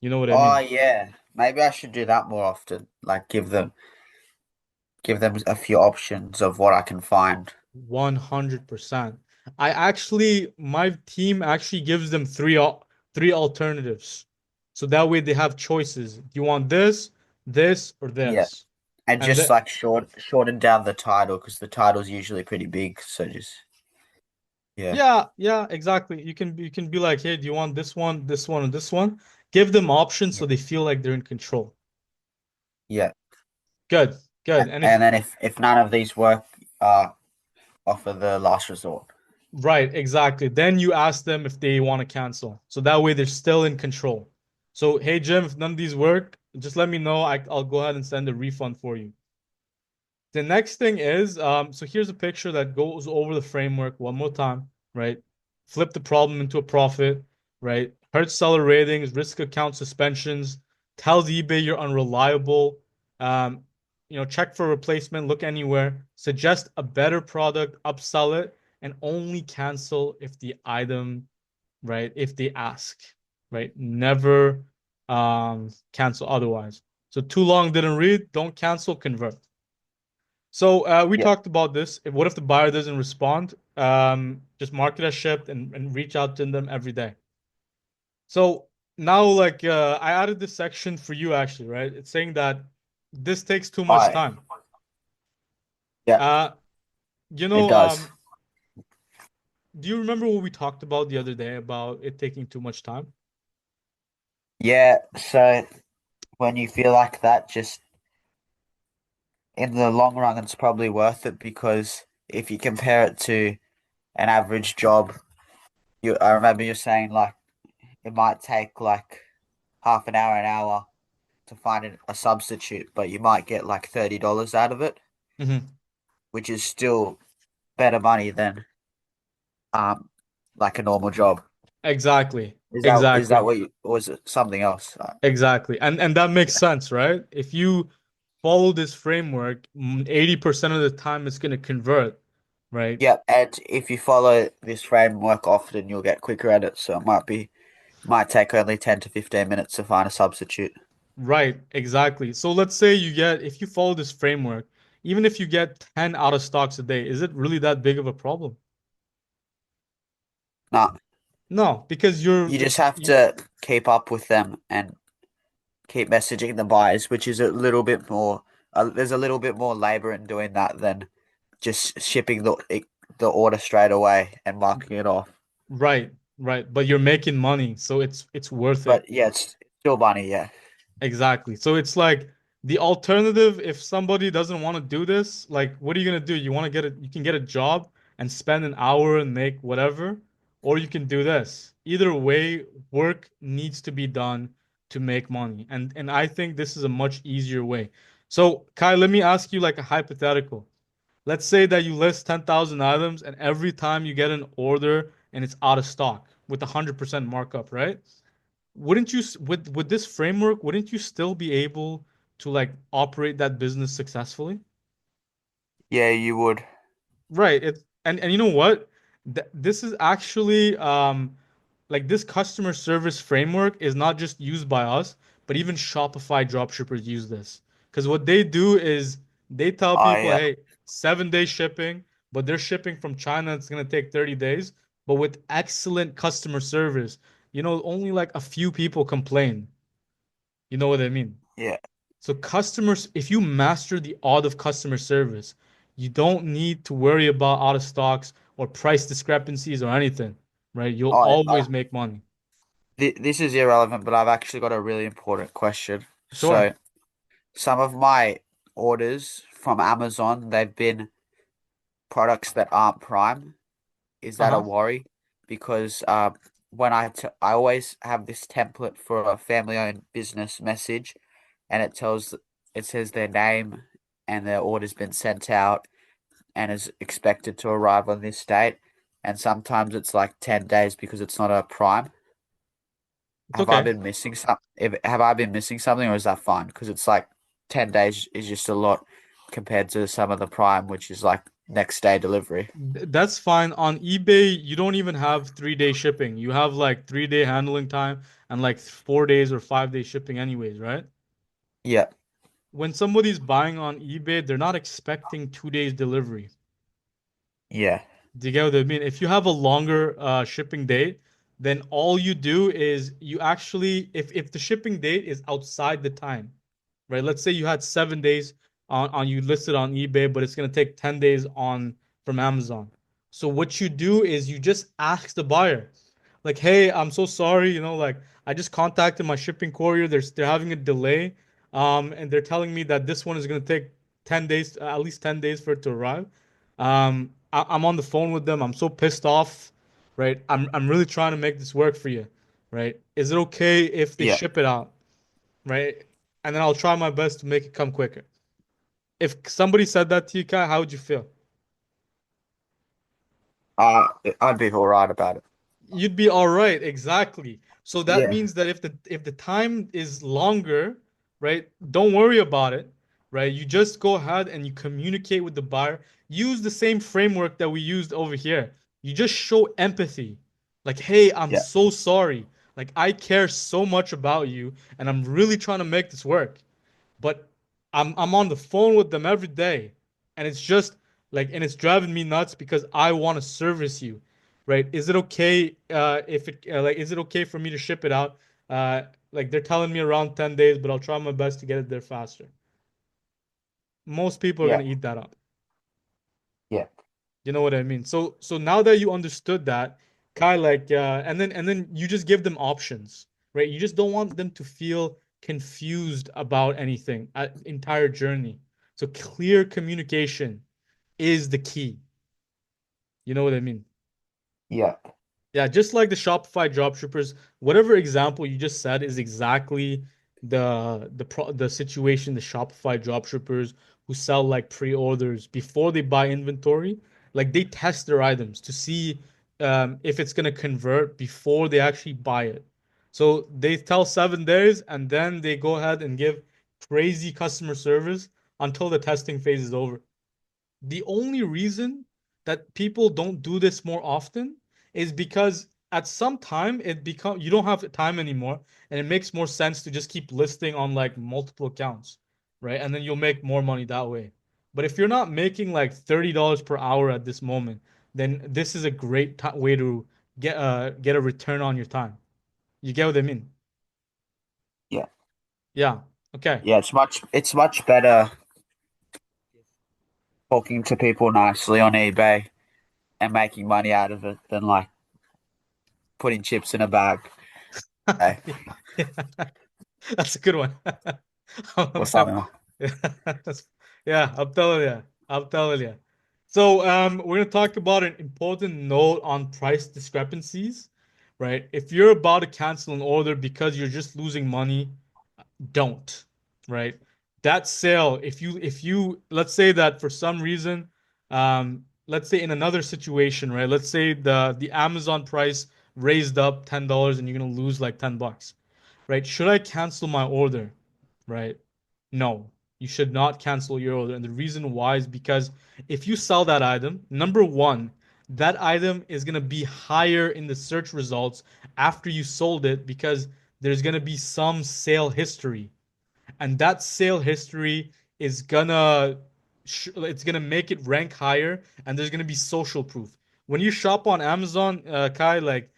You know what I Oh mean? yeah. Maybe I should do that more often. Like give them a few options of what I can find. 100%. My team actually gives them three alternatives. So that way they have choices. Do you want this, this, or Yeah. this? And And just that like shorten down the title because the title's usually pretty big. So just yeah. Yeah, yeah, exactly. You can be like, hey, do you want this one, or this one? Give them options so Yeah. they feel like they're in control. Yeah. Good, good. And if And then if none of these work, uh offer the last resort. right, exactly. Then you ask them if they want to cancel. So that way they're still in control. So, hey Jim, if none of these work, just let me know. I'll go ahead and send a refund for you. The next thing is, so here's a picture that goes over the framework one more time, right? Flip the problem into a profit, right? Hurt seller ratings, risk account suspensions, tells eBay you're unreliable. Um, check for replacement, look anywhere, suggest a better product, upsell it, and only cancel if the item, right? If they ask, right? Never cancel otherwise. So too long didn't read, don't cancel, convert. So we Yeah. talked about this. What if the buyer doesn't respond? Just mark it as shipped and reach out to them every day. So now, like, I added this section for you actually, right? It's saying that this takes too much I time. yeah, Uh, you it know, does. do you remember what we talked about the other day about it taking too much time? Yeah, so when you feel like that, just in the long run, it's probably worth it because if you compare it to an average job, I remember you saying like it might take like half an hour to find a substitute, but you might get like $30 out of it, Hmm. which is still better money than um like a normal job. Exactly. Is that Exactly. what you, or was it something else? Exactly. And that makes sense, right? If you follow this framework, 80% of the time it's going to convert, right? Yeah, and if you follow this framework often, you'll get quicker at it. So it might be. Might take only 10 to 15 minutes to find a substitute. Right, exactly. So let's say if you follow this framework, even if you get 10 out of stocks a day, is it really that big of a problem? No, No, because you just have to keep up with them and keep messaging the buyers, which is a little bit more, there's a little bit more labor in doing that than just shipping the order straight away and marking it off. right, right, but you're making money, so it's worth it. But yeah, it's still money, yeah. Exactly. So it's like the alternative, if somebody doesn't want to do this, like what are you gonna do? You want to you can get a job and spend an hour and make whatever, or you can do this. Either way, work needs to be done to make money. And I think this is a much easier way. So, Kai, let me ask you like a hypothetical. Let's say that you list 10,000 items and every time you get an order and it's out of stock with a 100% markup, right? Wouldn't you with this framework, wouldn't you still be able to like operate that business successfully? Yeah, you would. Right. And you know what? This is actually like this customer service framework is not just used by us, but even Shopify dropshippers use this. Because what they do is they tell Oh people, yeah, hey, 7 day shipping, but they're shipping from China, it's gonna take 30 days, but with excellent customer service. Only like a few people complain. You know what I mean? yeah. So customers, if you master the art of customer service, you don't need to worry about out of stocks or price discrepancies or anything, right? You'll Oh, always make money. this is irrelevant, but I've actually got a really important question. Sure. So, some of my orders from Amazon, they've been products that aren't Prime. Is that a Uh-huh. worry? Because when I always have this template for a family-owned business message, and it says their name and their order's been sent out and is expected to arrive on this date, and sometimes it's like 10 days because it's not a Prime. It's okay. Have I been missing something, or is that fine? Because it's like 10 days is just a lot compared to some of the Prime, which is like next day delivery. That's fine. On eBay, you don't even have 3 day shipping. You have like 3 day handling time and like 4 days or 5 day shipping anyways, right? Yeah, When somebody's buying on eBay, they're not expecting 2 days delivery. yeah, Do you get what I mean? If you have a longer shipping date, then all you do is you actually, if the shipping date is outside the time, right? Let's say you had 7 days on you listed on eBay, but it's gonna take 10 days on from Amazon. So what you do is you just ask the buyer, like, hey, I'm so sorry, like I just contacted my shipping courier. They're having a delay, and they're telling me that this one is gonna take 10 days, at least 10 days for it to arrive. I'm on the phone with them. I'm so pissed off, right? I'm really trying to make this work for you, right? Is it okay if they yeah. ship it out, right? And then I'll try my best to make it come quicker. If somebody said that to you, Kai, how would you feel? I'd be all right about it. You'd be all right, exactly. So that Yeah, means that if the time is longer, right, don't worry about it, right? You just go ahead and you communicate with the buyer. Use the same framework that we used over here. You just show empathy. Like, hey, I'm yeah, so sorry. Like, I care so much about you, and I'm really trying to make this work. But I'm on the phone with them every day, and it's just like, and it's driving me nuts because I want to service you, right? Is it okay if it like is it okay for me to ship it out? Like they're telling me around 10 days, but I'll try my best to get it there faster. Most people are yeah, gonna eat that up. yeah, You know what I mean? So now that you understood that, Kai, like and then you just give them options, right? You just don't want them to feel confused about anything at entire journey. So clear communication is the key. You know what I mean? yeah, Yeah, just like the Shopify dropshippers, whatever example you just said is exactly the situation the Shopify dropshippers who sell like pre-orders before they buy inventory, like they test their items to see if it's gonna convert before they actually buy it. So they tell 7 days and then they go ahead and give crazy customer service until the testing phase is over. The only reason that people don't do this more often is because at some time it become you don't have time anymore, and it makes more sense to just keep listing on like multiple accounts, right? And then you'll make more money that way. But if you're not making like $30 per hour at this moment, then this is a great way to get a return on your time. You get what I mean? Yeah. Yeah. Okay. Yeah, it's much better talking to people nicely on eBay and making money out of it than like putting chips in a bag, eh? Yeah. That's a good one. Or something. Yeah, I'm telling you. I'm telling you. So, we're gonna talk about an important note on price discrepancies, right? If you're about to cancel an order because you're just losing money, don't, right? That sale, if you let's say that for some reason, let's say in another situation, right? Let's say the Amazon price raised up $10 and you're gonna lose like $10, right? Should I cancel my order, right? No, you should not cancel your order. And the reason why is because if you sell that item, number one, that item is going to be higher in the search results after you sold it because there's going to be some sale history. And that sale history is gonna it's gonna make it rank higher, and there's gonna be social proof. When you shop on Amazon, Kai, like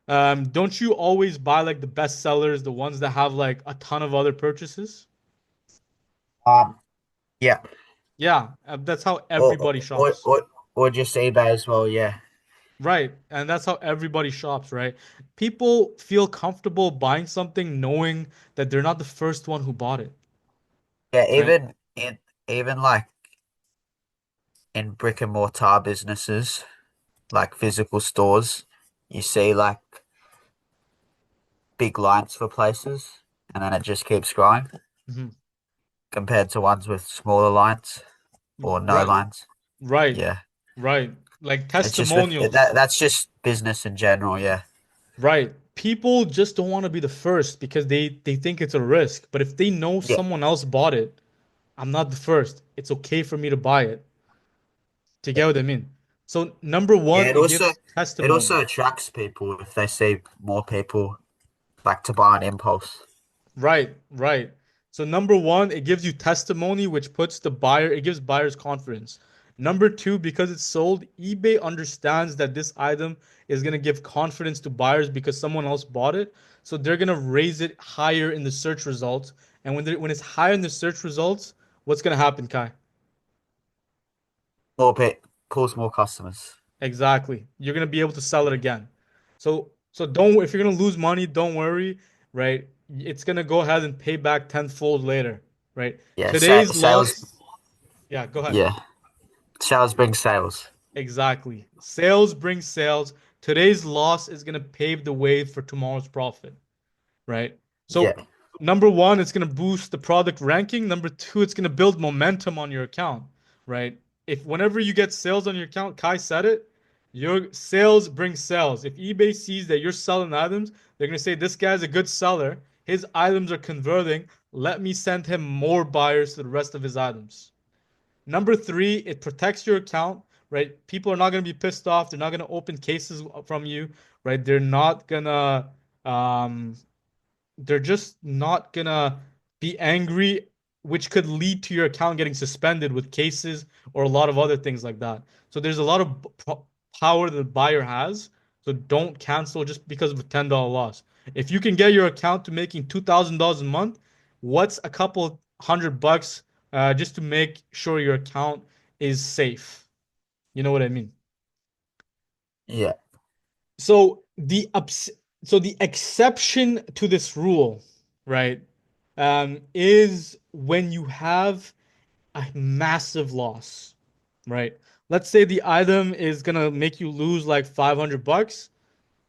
don't you always buy like the best sellers, the ones that have like a ton of other purchases? Um, yeah. Yeah, that's how Or everybody or shops. or or just eBay as well, yeah. Right. And that's how everybody shops, right? People feel comfortable buying something knowing that they're not the first one who bought it, Yeah, right? even like in brick and mortar businesses, like physical stores, you see like big lines for places and then it just keeps growing Mhm. compared to ones with smaller lines or no Right. lines. Right. Yeah. Right. Like It's just with testimonials. that's just business in general, yeah. Right. People just don't want to be the first because they think it's a risk. But if they know Yeah. someone else bought it, I'm not the first. It's okay for me to buy it. Do you get what I mean? So number Yeah, one, it it also gives it testimony. also attracts people if they see more people like to buy an impulse. Right, right. So number one, it gives you testimony, which puts the buyer, it gives buyers confidence. Number two, because it's sold, eBay understands that this item is going to give confidence to buyers because someone else bought it. So they're going to raise it higher in the search results. And when it's higher in the search results, what's going to happen, Kai? More bit pulls more customers. Exactly. You're going to be able to sell it again. So don't, if you're going to lose money, don't worry, right? It's going to go ahead and pay back tenfold later, right? Yeah, Today's sales, loss, yeah, go ahead. yeah. Sales bring sales. Exactly. Sales bring sales. Today's loss is going to pave the way for tomorrow's profit, right? So, Yeah. number one, it's going to boost the product ranking. Number two, it's going to build momentum on your account, right? If whenever you get sales on your account, Kai said it, your sales bring sales. If eBay sees that you're selling items, they're going to say, this guy's a good seller. His items are converting. Let me send him more buyers to the rest of his items. Number three, it protects your account, right? People are not going to be pissed off. They're not going to open cases from you, right? Um, they're just not gonna be angry, which could lead to your account getting suspended with cases or a lot of other things like that. So there's a lot of power that the buyer has. So don't cancel just because of a $10 loss. If you can get your account to making $2,000 a month, what's a couple $100 just to make sure your account is safe? You know what I mean? Yeah. So the exception to this rule, right, is when you have a massive loss, right? Let's say the item is gonna make you lose like $500.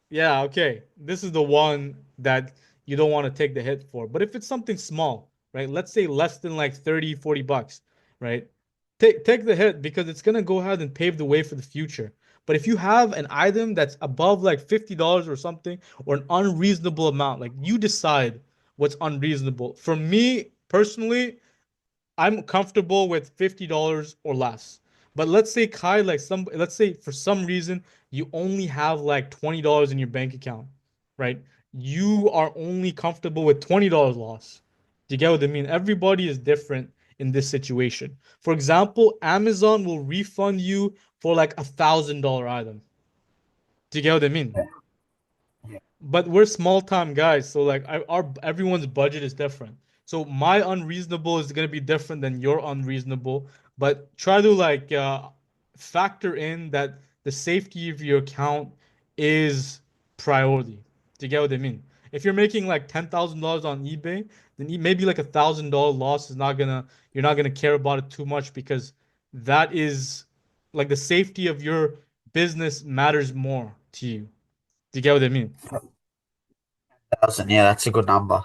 Yeah, okay. This is the one that you don't want to take the hit for. But if it's something small, right? Let's say less than like 30, $40, right? Take the hit because it's gonna go ahead and pave the way for the future. But if you have an item that's above like $50 or something, or an unreasonable amount, like you decide what's unreasonable. For me personally, I'm comfortable with $50 or less. But let's say Kai, like let's say for some reason you only have like $20 in your bank account, right? You are only comfortable with $20 loss. Do you get what I mean? Everybody is different in this situation. For example, Amazon will refund you for like $1,000 item. Do you get what I mean? Yeah. But we're small time guys, so like our everyone's budget is different. So my unreasonable is gonna be different than your unreasonable. But try to like factor in that the safety of your account is priority. Do you get what I mean? If you're making like $10,000 on eBay, then maybe like $1,000 loss is not gonna you're not gonna care about it too much because that is like the safety of your business matters more to you. Do you get what I mean? 1,000, yeah, that's a good number.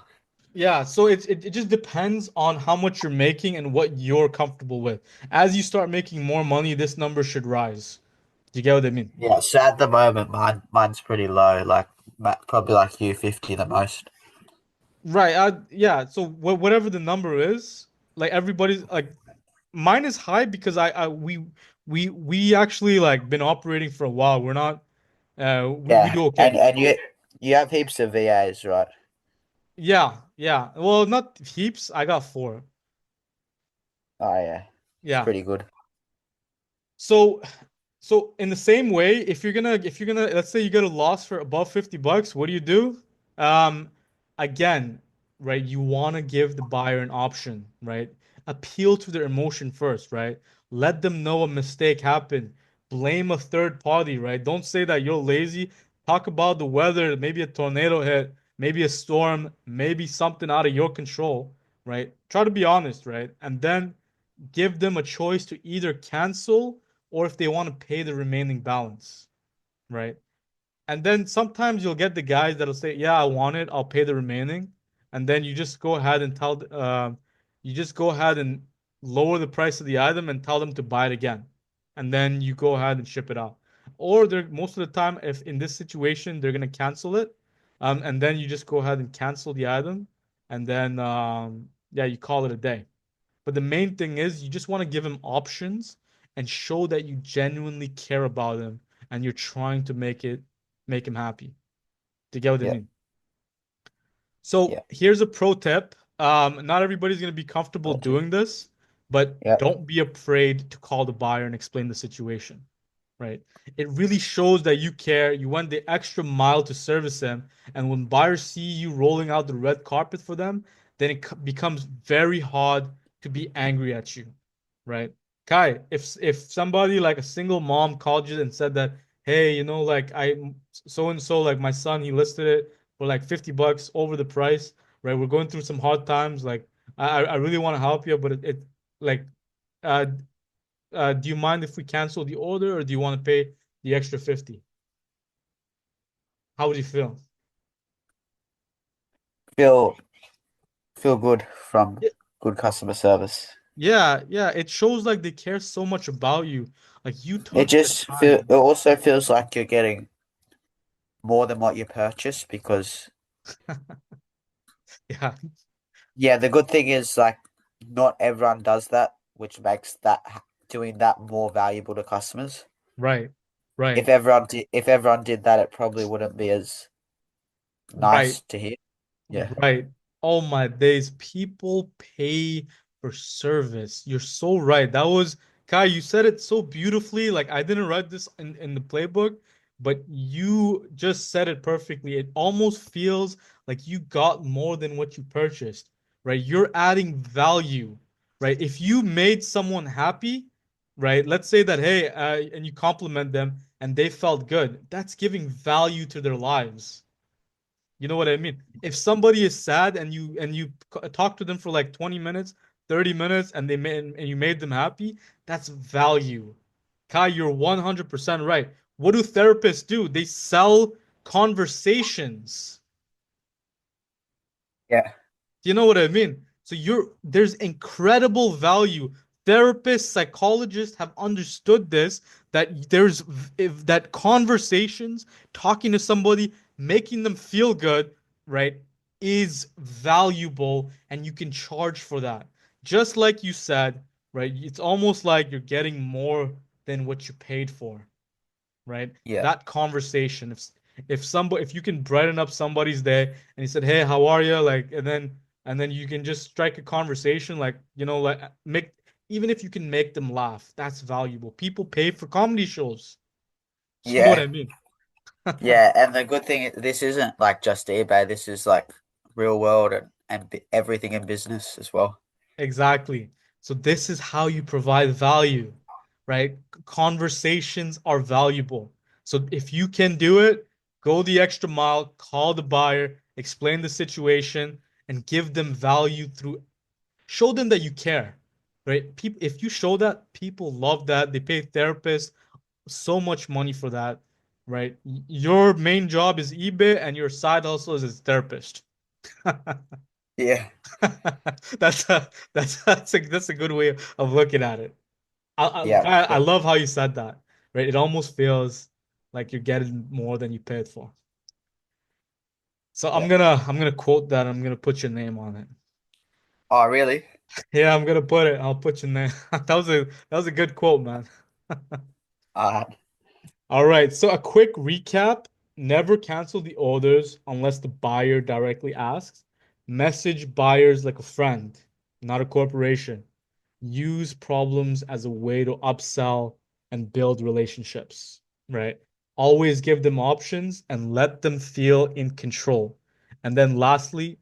Yeah, so it just depends on how much you're making and what you're comfortable with. As you start making more money, this number should rise. Do you get what I mean? Yeah, so at the moment, mine's pretty low, like probably like you 50 the most. Right. Yeah. So whatever the number is, like everybody's like mine is high because we actually like been operating for a while. We're not we Yeah, do and okay. you have heaps of VAs, right? Yeah, yeah. Well, not heaps. I got four. Oh yeah, it's Yeah. pretty good. So So in the same way, if you're gonna let's say you get a loss for above $50, what do? Um, again, right? You want to give the buyer an option, right? Appeal to their emotion first, right? Let them know a mistake happened. Blame a third party, right? Don't say that you're lazy. Talk about the weather, maybe a tornado hit, maybe a storm, maybe something out of your control, right? Try to be honest, right? And then give them a choice to either cancel or if they want to pay the remaining balance, right? And then sometimes you'll get the guys that'll say, "Yeah, I want it. I'll pay the remaining." And then you just go ahead and you just go ahead and lower the price of the item and tell them to buy it again. And then you go ahead and ship it out. Or they're most of the time, if in this situation they're gonna cancel it, and then you just go ahead and cancel the item, and then yeah, you call it a day. But the main thing is you just want to give him options and show that you genuinely care about him and you're trying to make him happy. Do you get what I Yeah, mean? So yeah, here's a pro tip. Not everybody's gonna be comfortable got you. doing this, but Yeah, don't be afraid to call the buyer and explain the situation, right? It really shows that you care. You went the extra mile to service them, and when buyers see you rolling out the red carpet for them, then it becomes very hard to be angry at you, right? Kai, if somebody like a single mom called you and said that, hey, like I so and so, like my son, he listed it for like $50 over the price, right? We're going through some hard times. Like I really want to help you, but it like uh do you mind if we cancel the order or do you want to pay the extra 50? How would you feel? feel feel good from Yeah, good customer service. yeah, yeah. It shows like they care so much about you. Like you It took the just feel time. it also feels like you're getting more than what you purchased because Yeah, yeah, the good thing is like not everyone does that, which makes doing that more valuable to customers. right, right. If everyone did that, it probably wouldn't be as Right. nice to hear. Yeah. Right. Oh my days. People pay for service. You're so right. That was Kai, you said it so beautifully. Like I didn't write this in the playbook, but you just said it perfectly. It almost feels like you got more than what you purchased, right? You're adding value, right? If you made someone happy, right? Let's say that, hey, and you compliment them and they felt good. That's giving value to their lives. You know what I mean? If somebody is sad and you talk to them for like 20 minutes, 30 minutes and you made them happy, that's value. Kai, you're 100% right. What do therapists do? They sell conversations. Yeah. You know what I mean? So there's incredible value. Therapists, psychologists have understood this that if that conversations, talking to somebody, making them feel good, right, is valuable and you can charge for that. Just like you said, right? It's almost like you're getting more than what you paid for, right? Yeah. That conversation, if you can brighten up somebody's day and you said, "Hey, how are you?" Like, and then you can just strike a conversation, like, like make even if you can make them laugh, that's valuable. People pay for comedy shows. You know what Yeah. I mean? Yeah. And the good thing, this isn't like just eBay. This is like real world and everything in business as well. Exactly. So this is how you provide value, right? Conversations are valuable. So if you can do it, go the extra mile, call the buyer, explain the situation, and give them value through show them that you care, right? People, if you show that, people love that. They pay therapists so much money for that, right? Your main job is eBay and your side hustle is as a therapist. Yeah. That's a good way of looking at it. Yeah. I love how you said that, right? It almost feels like you're getting more than you paid for. So Yeah. I'm gonna quote that. I'm gonna put your name on it. Oh, really? Yeah, I'm gonna put it. I'll put your name. That was a good quote, man. Uh, All right. So a quick recap. Never cancel the orders unless the buyer directly asks. Message buyers like a friend, not a corporation. Use problems as a way to upsell and build relationships, right? Always give them options and let them feel in control. And then lastly,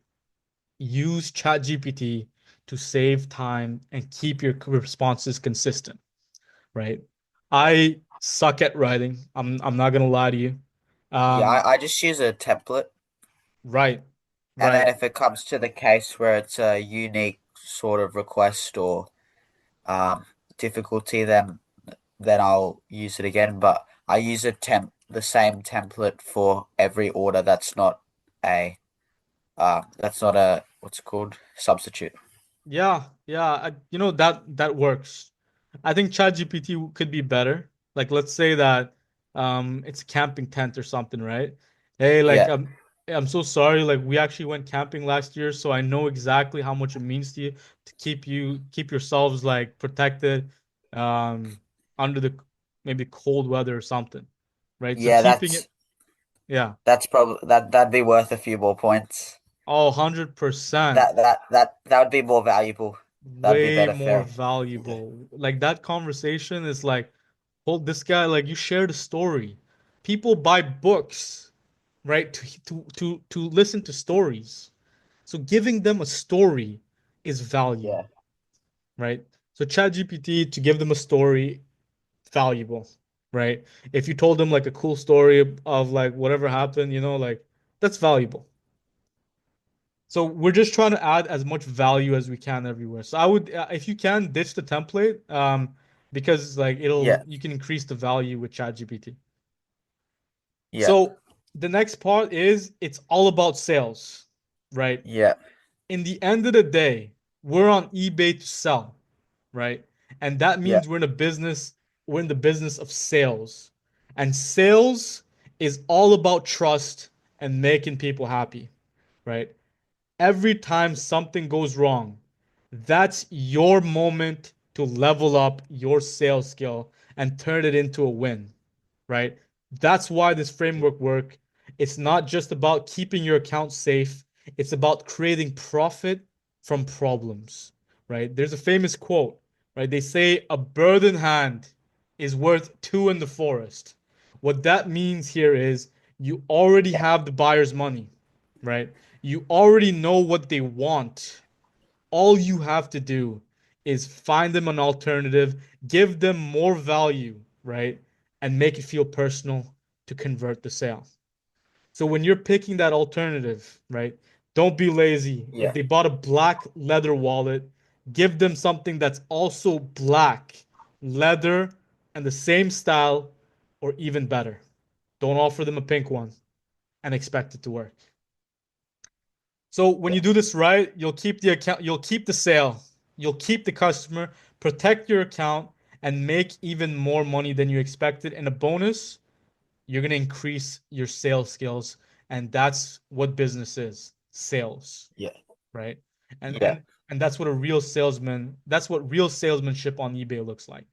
use ChatGPT to save time and keep your responses consistent, right? I suck at writing. I'm not gonna lie to you. yeah. Um, I just use a template. right, And then right. if it comes to the case where it's a unique sort of request or um, difficulty, then I'll use it again. But I use the same template for every order. That's not a what's it called, substitute. Yeah, yeah. That works. I think ChatGPT could be better. Like, let's say that it's a camping tent or something, right? Hey, like Yeah, I'm so sorry. Like, we actually went camping last year, so I know exactly how much it means to you to keep yourselves like protected um under the maybe cold weather or something, right? So yeah. keeping it, yeah. That's probably that'd be worth a few more points. Oh, 100%. That would be more valuable. That'd be Way better more for. Yeah, valuable. Like that conversation is like, hold this guy, like you shared a story. People buy books, right? To listen to stories. So giving them a story is value, yeah, right? So ChatGPT to give them a story, valuable, right? If you told them like a cool story of like whatever happened, like that's valuable. So we're just trying to add as much value as we can everywhere. So I would, if you can, ditch the template, because like yeah, you can increase the value with ChatGPT. yeah, So the next part is it's all about sales, right? yeah, In the end of the day, we're on eBay to sell, right? And that yeah, means we're in the business of sales. And sales is all about trust and making people happy, right? Every time something goes wrong, that's your moment to level up your sales skill and turn it into a win, right? That's why this framework work. It's not just about keeping your account safe, it's about creating profit from problems, right? There's a famous quote, right? They say a bird in hand is worth two in the forest. What that means here is you already yeah, have the buyer's money, right? You already know what they want. All you have to do is find them an alternative, give them more value, right? And make it feel personal to convert the sale. So when you're picking that alternative, right? Don't be lazy. If yeah, they bought a black leather wallet, give them something that's also black leather and the same style or even better. Don't offer them a pink one and expect it to work. So when yeah, you do this right, you'll keep the account, you'll keep the sale, you'll keep the customer, protect your account, and make even more money than you expected. And a bonus, you're gonna increase your sales skills, and that's what business is, sales, yeah, right? And yeah. And that's what real salesmanship on eBay looks like.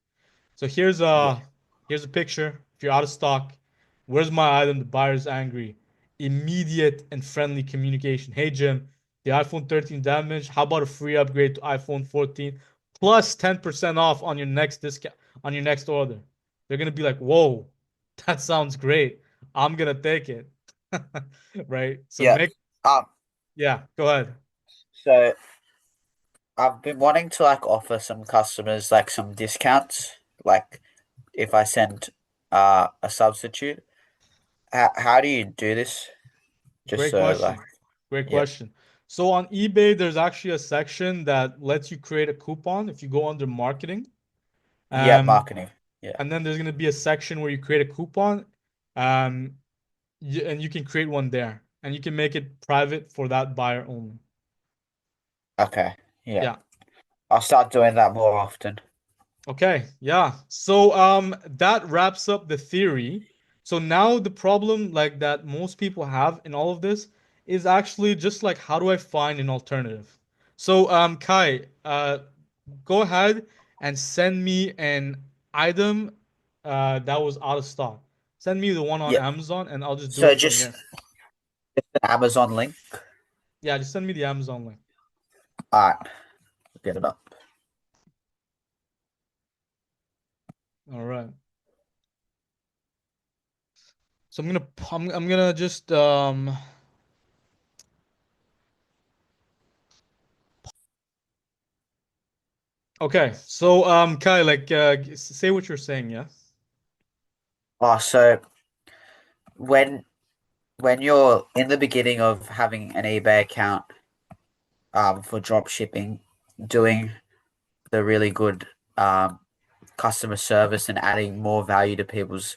So Yeah. here's a picture. If you're out of stock, where's my item? The buyer's angry. Immediate and friendly communication. Hey Jim, the iPhone 13 damaged. How about a free upgrade to iPhone 14 plus 10% off on your next discount on your next order? They're gonna be like, whoa, that sounds great. I'm gonna take it. Right? So Yeah. make Um, yeah, go ahead. so I've been wanting to like offer some customers like some discounts, like if I send a substitute. How do you do this? Just Great so like, question. Great yeah. question. So on eBay, there's actually a section that lets you create a coupon if you go under marketing. Yeah, Um, marketing. Yeah. and then there's going to be a section where you create a coupon, um, and you can create one there, and you can make it private for that buyer only. Okay. Yeah. Yeah. I'll start doing that more often. Okay, yeah. So that wraps up the theory. So now the problem like that most people have in all of this is actually just like how do I find an alternative? So Kai, go ahead and send me an item that was out of stock. Send me the one on Yeah. Amazon and I'll just do So it from just here. an Amazon link. Yeah, just send me the Amazon link. All right. Get it up. All right. So I'm gonna just okay. So Kai, like say what you're saying, yeah? Oh, so when when you're in the beginning of having an eBay account, for drop shipping, doing the really good customer service and adding more value to people's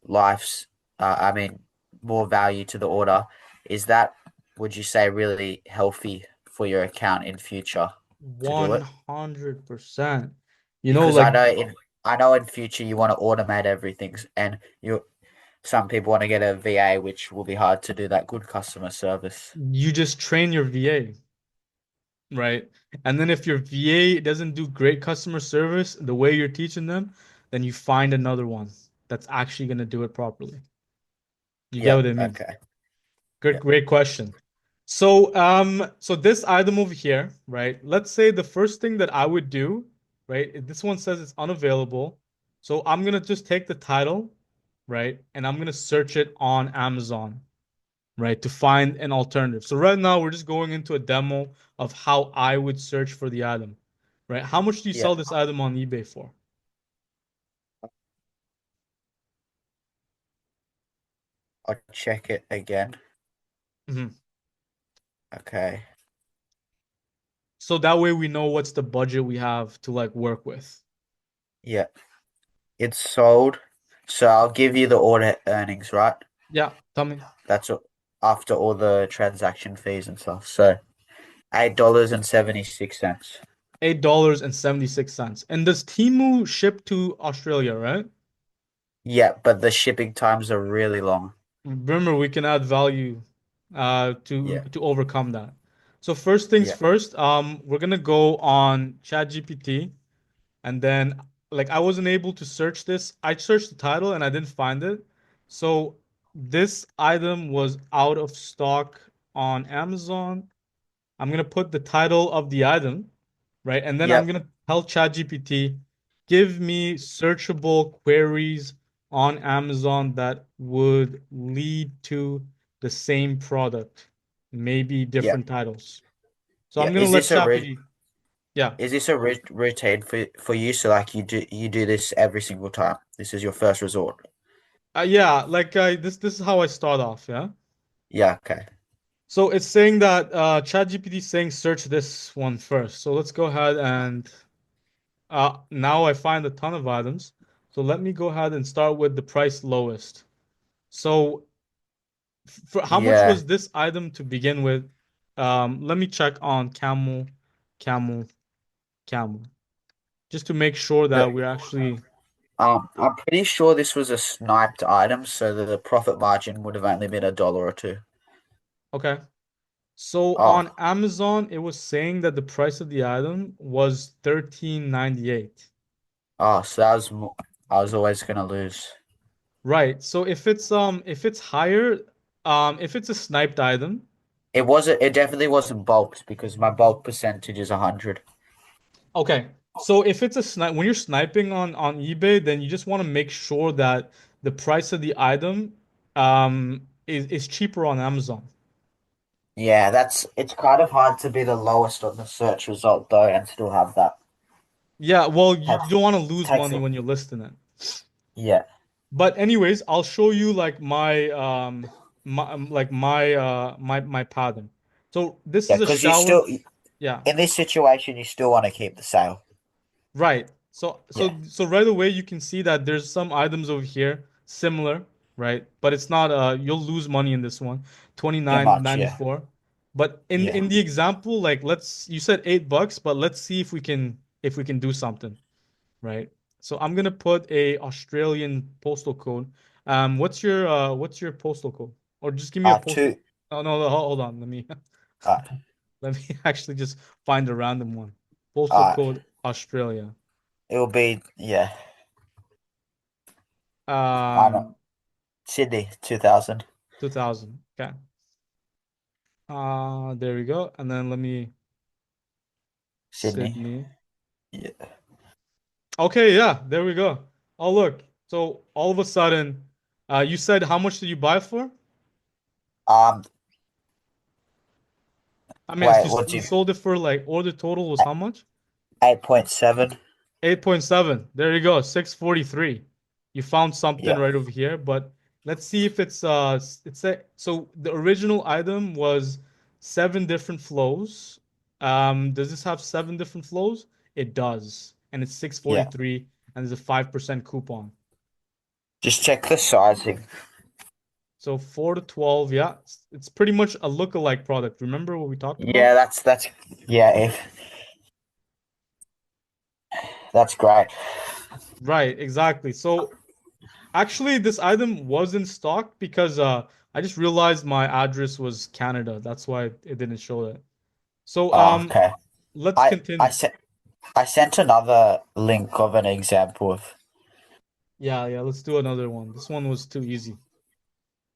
lives, I mean, more value to the order, is that, would you say, really healthy for your account in future to do it? 100%. You know, Because like I know in future you want to automate everything, and you some people want to get a VA, which will be hard to do that good customer service. you just train your VA, right? And then if your VA doesn't do great customer service the way you're teaching them, then you find another one that's actually going to do it properly. You get Yep. what I mean? Okay. Good, Yep. great question. So, so this item over here, right? Let's say the first thing that I would do, right? This one says it's unavailable. So I'm gonna just take the title, right? And I'm gonna search it on Amazon, right? To find an alternative. So right now we're just going into a demo of how I would search for the item, right? How much do you Yeah. sell this item on eBay for? I'll check it again. Mhm. Okay. So that way we know what's the budget we have to like work with. Yeah. It's sold. So I'll give you the order earnings, right? Yeah, tell me. That's after all the transaction fees and stuff. So $8.76. $8.76. And does Temu ship to Australia, right? Yeah, but the shipping times are really long. Remember, we can add value Yeah. to overcome that. So first things Yeah. first, we're gonna go on ChatGPT and then like I wasn't able to search this. I searched the title and I didn't find it. So this item was out of stock on Amazon. I'm gonna put the title of the item, right? And then I'm Yep. gonna tell ChatGPT, give me searchable queries on Amazon that would lead to the same product, maybe Yeah. different titles. So I'm Yeah. gonna let ChatGPT, yeah, Is this a routine for you? So like you do this every single time. This is your first resort. yeah, like this is how I start off, yeah. Yeah. Okay. So it's saying that ChatGPT is saying search this one first. So let's go ahead and now I find a ton of items. So let me go ahead and start with the price lowest. So for how much Yeah. was this item to begin with? Let me check on Camel, Camel, just to make sure The that we're actually I'm pretty sure this was a sniped item, so the profit margin would have only been $1 or two. okay. So on Oh, Amazon, it was saying that the price of the item was 13.98. oh, so I was always gonna lose. Right. So if it's higher, if it's a sniped item, It wasn't. It definitely wasn't bulked because my bulk percentage is 100. okay. So if it's a snipe when you're sniping on eBay, then you just want to make sure that the price of the item is cheaper on Amazon. Yeah, that's. It's kind of hard to be the lowest on the search result though, and still have that. Yeah, well, you Takes don't want to lose takes money a. when you're listing it. Yeah. But anyways, I'll show you like my pattern. So this Yeah, is a because you shower. still Yeah. in this situation you still want to keep the sale. Right. So Yeah, so right away you can see that there's some items over here similar, right? But it's not you'll lose money in this one. too much. Yeah, 29.94. But yeah. in the example, like let's you said $8, but let's see if we can do something, right? So I'm gonna put a Australian postal code. What's your postal code? Or just give me a postal. Two. Oh no, hold on. Uh, Let me actually just find a random one. Postal uh, code Australia. it will be yeah. I know. Um, Sydney 2000. 2000. Okay. There we go. And then let me Sydney. Sydney. Yeah. Okay, yeah, there we go. Oh, look. So all of a sudden, you said how much did you buy for? Um. I mean, Wait. What do you you? sold it for like order total was how much? 8.7. 8.7. There you go. 643. You found something Yeah. right over here, but let's see if it's a so the original item was seven different flows. Does this have seven different flows? It does. And it's Yeah. 643 and there's a 5% coupon. Just check the sizing. So 4 to 12, yeah. It's pretty much a look-alike product. Remember what we talked about? Yeah. That's. Yeah. If that's great. Right, exactly. So actually, this item was in stock because I just realized my address was Canada. That's why it didn't show that. So Oh, okay. let's I I continue. sent I sent another link of an example of. Yeah, yeah, let's do another one. This one was too easy.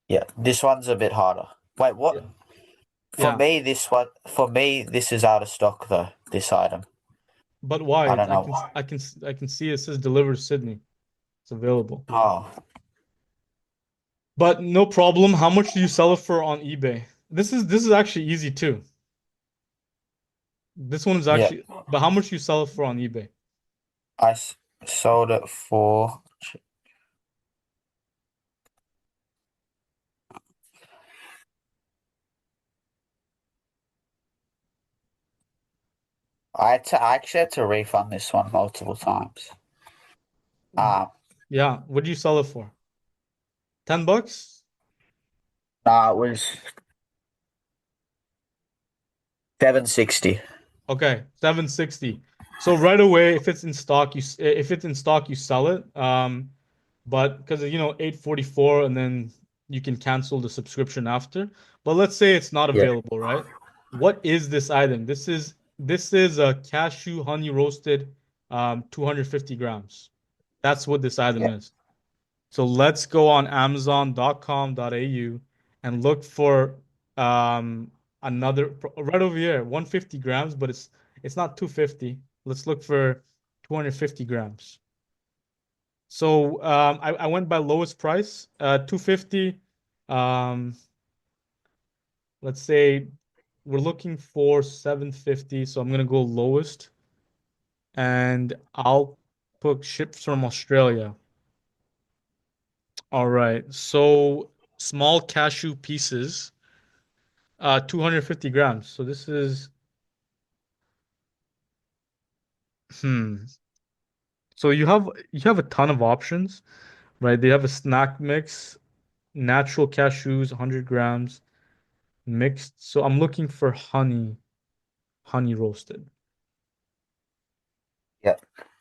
Yeah. This one's a bit harder. Wait. Yeah. What? For Yeah. me, this one. For me, this is out of stock though. This item. But why? I don't know. I can see it says deliver Sydney. It's available. Oh. But no problem. How much do you sell it for on eBay? This is actually easy too. This one is Yeah. actually but how much do you sell it for on eBay? Sold it for. I actually had to refund this one multiple times. Um, Yeah, what do you sell it for? $10? no, it was 760. Okay, 760. So right away, if it's in stock, if it's in stock, you sell it. But because you know 844, and then you can cancel the subscription after. But let's say it's not Yeah, available, right? What is this item? This is a cashew honey roasted, 250 grams. That's what this item yeah, is. So let's go on Amazon.com.au and look for um right over here, 150 grams, but it's not 250. Let's look for 250 grams. So I went by lowest price, 250. Um, let's say we're looking for 750, so I'm gonna go lowest, and I'll put ships from Australia. All right, so small cashew pieces, 250 grams. So this is, hmm. So you have a ton of options, right? They have a snack mix, natural cashews, 100 grams, mixed. So I'm looking for honey roasted. yeah,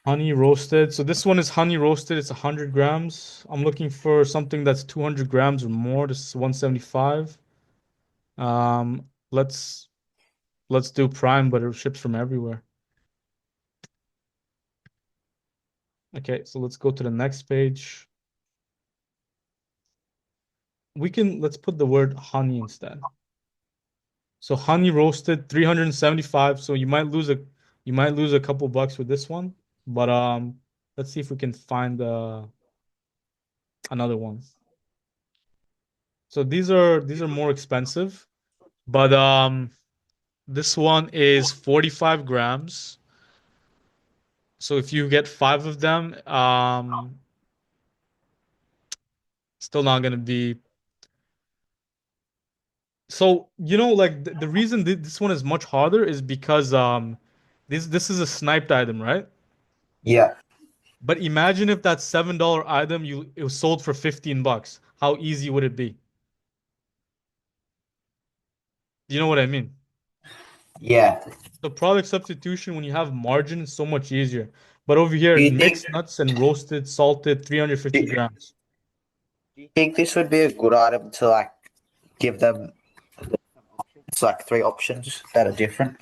Honey roasted. So this one is honey roasted. It's 100 grams. I'm looking for something that's 200 grams or more. This is 175. let's let's do Prime, but it ships from everywhere. Okay, so let's go to the next page. Let's put the word honey instead. So honey roasted 375. So you might lose a couple bucks with this one, but let's see if we can find another one. So these are more expensive, but this one is 45 grams. So if you get five of them, still not gonna be. So like the reason this one is much harder is because this is a sniped item, right? Yeah. But imagine if that $7 item it was sold for 15 bucks. How easy would it be? Do you know what I mean? Yeah. The product substitution when you have margin is so much easier. But over here, Do you think mixed nuts and roasted, salted, 350 do grams. you think this would be a good item to like give them it's like three options that are different?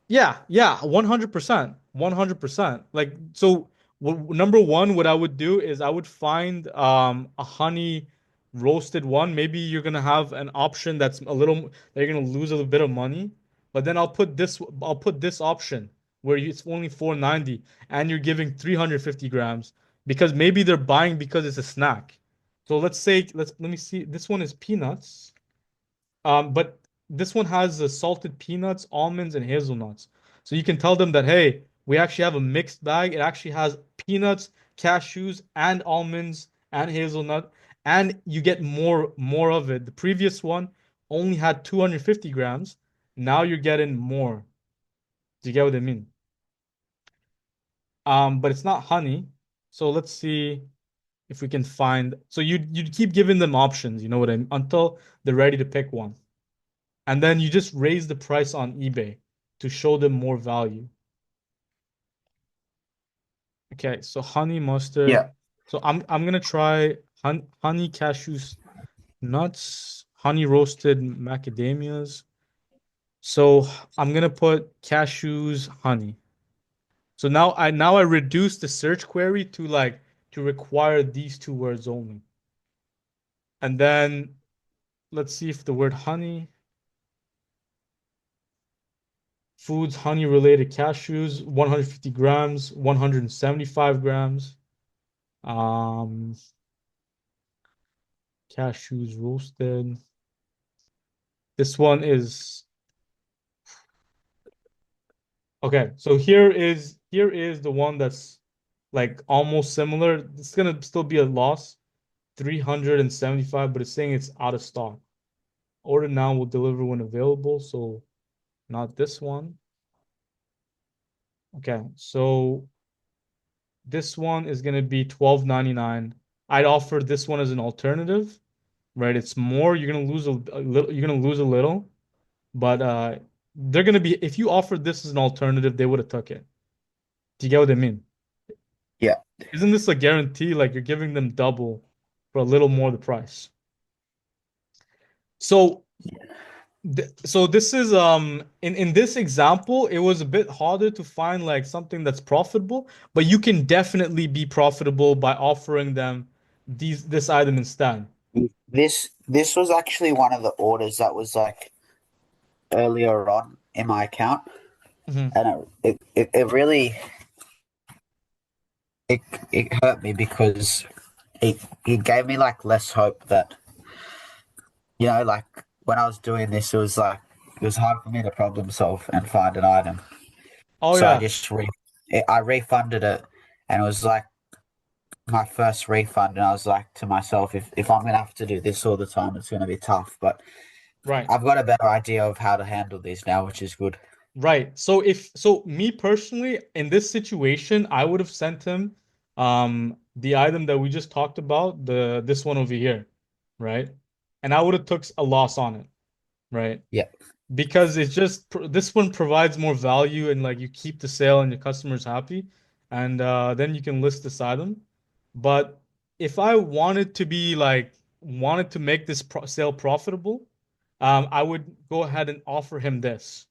Yeah, yeah, 100%. 100%. Like so number one, what I would do is I would find a honey roasted one. Maybe you're gonna have an option that's a little that you're gonna lose a little bit of money, but then I'll put this option where it's only 490 and you're giving 350 grams because maybe they're buying because it's a snack. So let's say let me see. This one is peanuts. But this one has salted peanuts, almonds, and hazelnuts. So you can tell them that, hey, we actually have a mixed bag. It actually has peanuts, cashews, and almonds and hazelnut, and you get more of it. The previous one only had 250 grams. Now you're getting more. Do you get what I mean? But it's not honey. So let's see if we can find. So you'd keep giving them options, you know what I mean, until they're ready to pick one. And then you just raise the price on eBay to show them more value. Okay, so honey mustard. Yeah. So I'm gonna try honey cashews nuts, honey roasted macadamias. So I'm gonna put cashews honey. So now I reduce the search query to like to require these two words only. And then let's see if the word honey, foods, honey related cashews, 150 grams, 175 grams. Um, Cashews roasted. This one is okay. So here is the one that's like almost similar. It's gonna still be a loss, 375, but it's saying it's out of stock. Order now will deliver when available. So not this one. Okay, so this one is gonna be 12.99. I'd offer this one as an alternative, right? It's more. You're gonna lose a little. You're gonna lose a little. But they're gonna be if you offered this as an alternative, they would have took it. Do you get what I mean? Yeah. Isn't this a guarantee? Like you're giving them double for a little more the price. So so this is in this example, it was a bit harder to find like something that's profitable, but you can definitely be profitable by offering them this item instead. This was actually one of the orders that was like earlier on in my account, Mhm. and it really it it hurt me because it gave me like less hope that like when I was doing this, it was hard for me to problem solve and find an item. Oh So yeah, I refunded it, and it was like my first refund, and I was like to myself, if I'm gonna have to do this all the time, it's gonna be tough. But right. I've got a better idea of how to handle these now, which is good. Right. So me personally, in this situation, I would have sent him the item that we just talked about, this one over here, right? And I would have took a loss on it, right? Yeah, Because it's just this one provides more value and like you keep the sale and your customers happy, and then you can list this item. But if I wanted to be like wanted to make this sale profitable, I would go ahead and offer him this,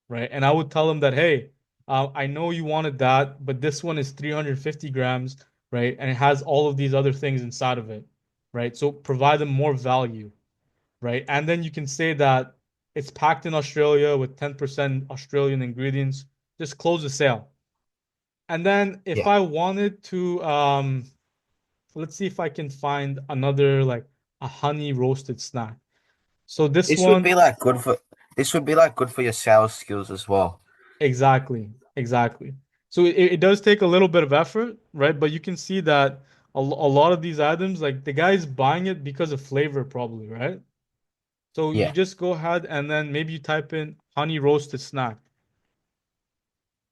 right? And I would tell him that, hey, I know you wanted that, but this one is 350 grams, right? And it has all of these other things inside of it, right? So provide them more value, right? And then you can say that it's packed in Australia with 10% Australian ingredients. Just close the sale. And then if Yeah. I wanted to, let's see if I can find another like a honey roasted snack. So this This would one, be like good for this would be like good for your sales skills as well. exactly, exactly. So it does take a little bit of effort, right? But you can see that a lot of these items, like the guy's buying it because of flavor, probably, right? So you Yeah. just go ahead and then maybe you type in honey roasted snack,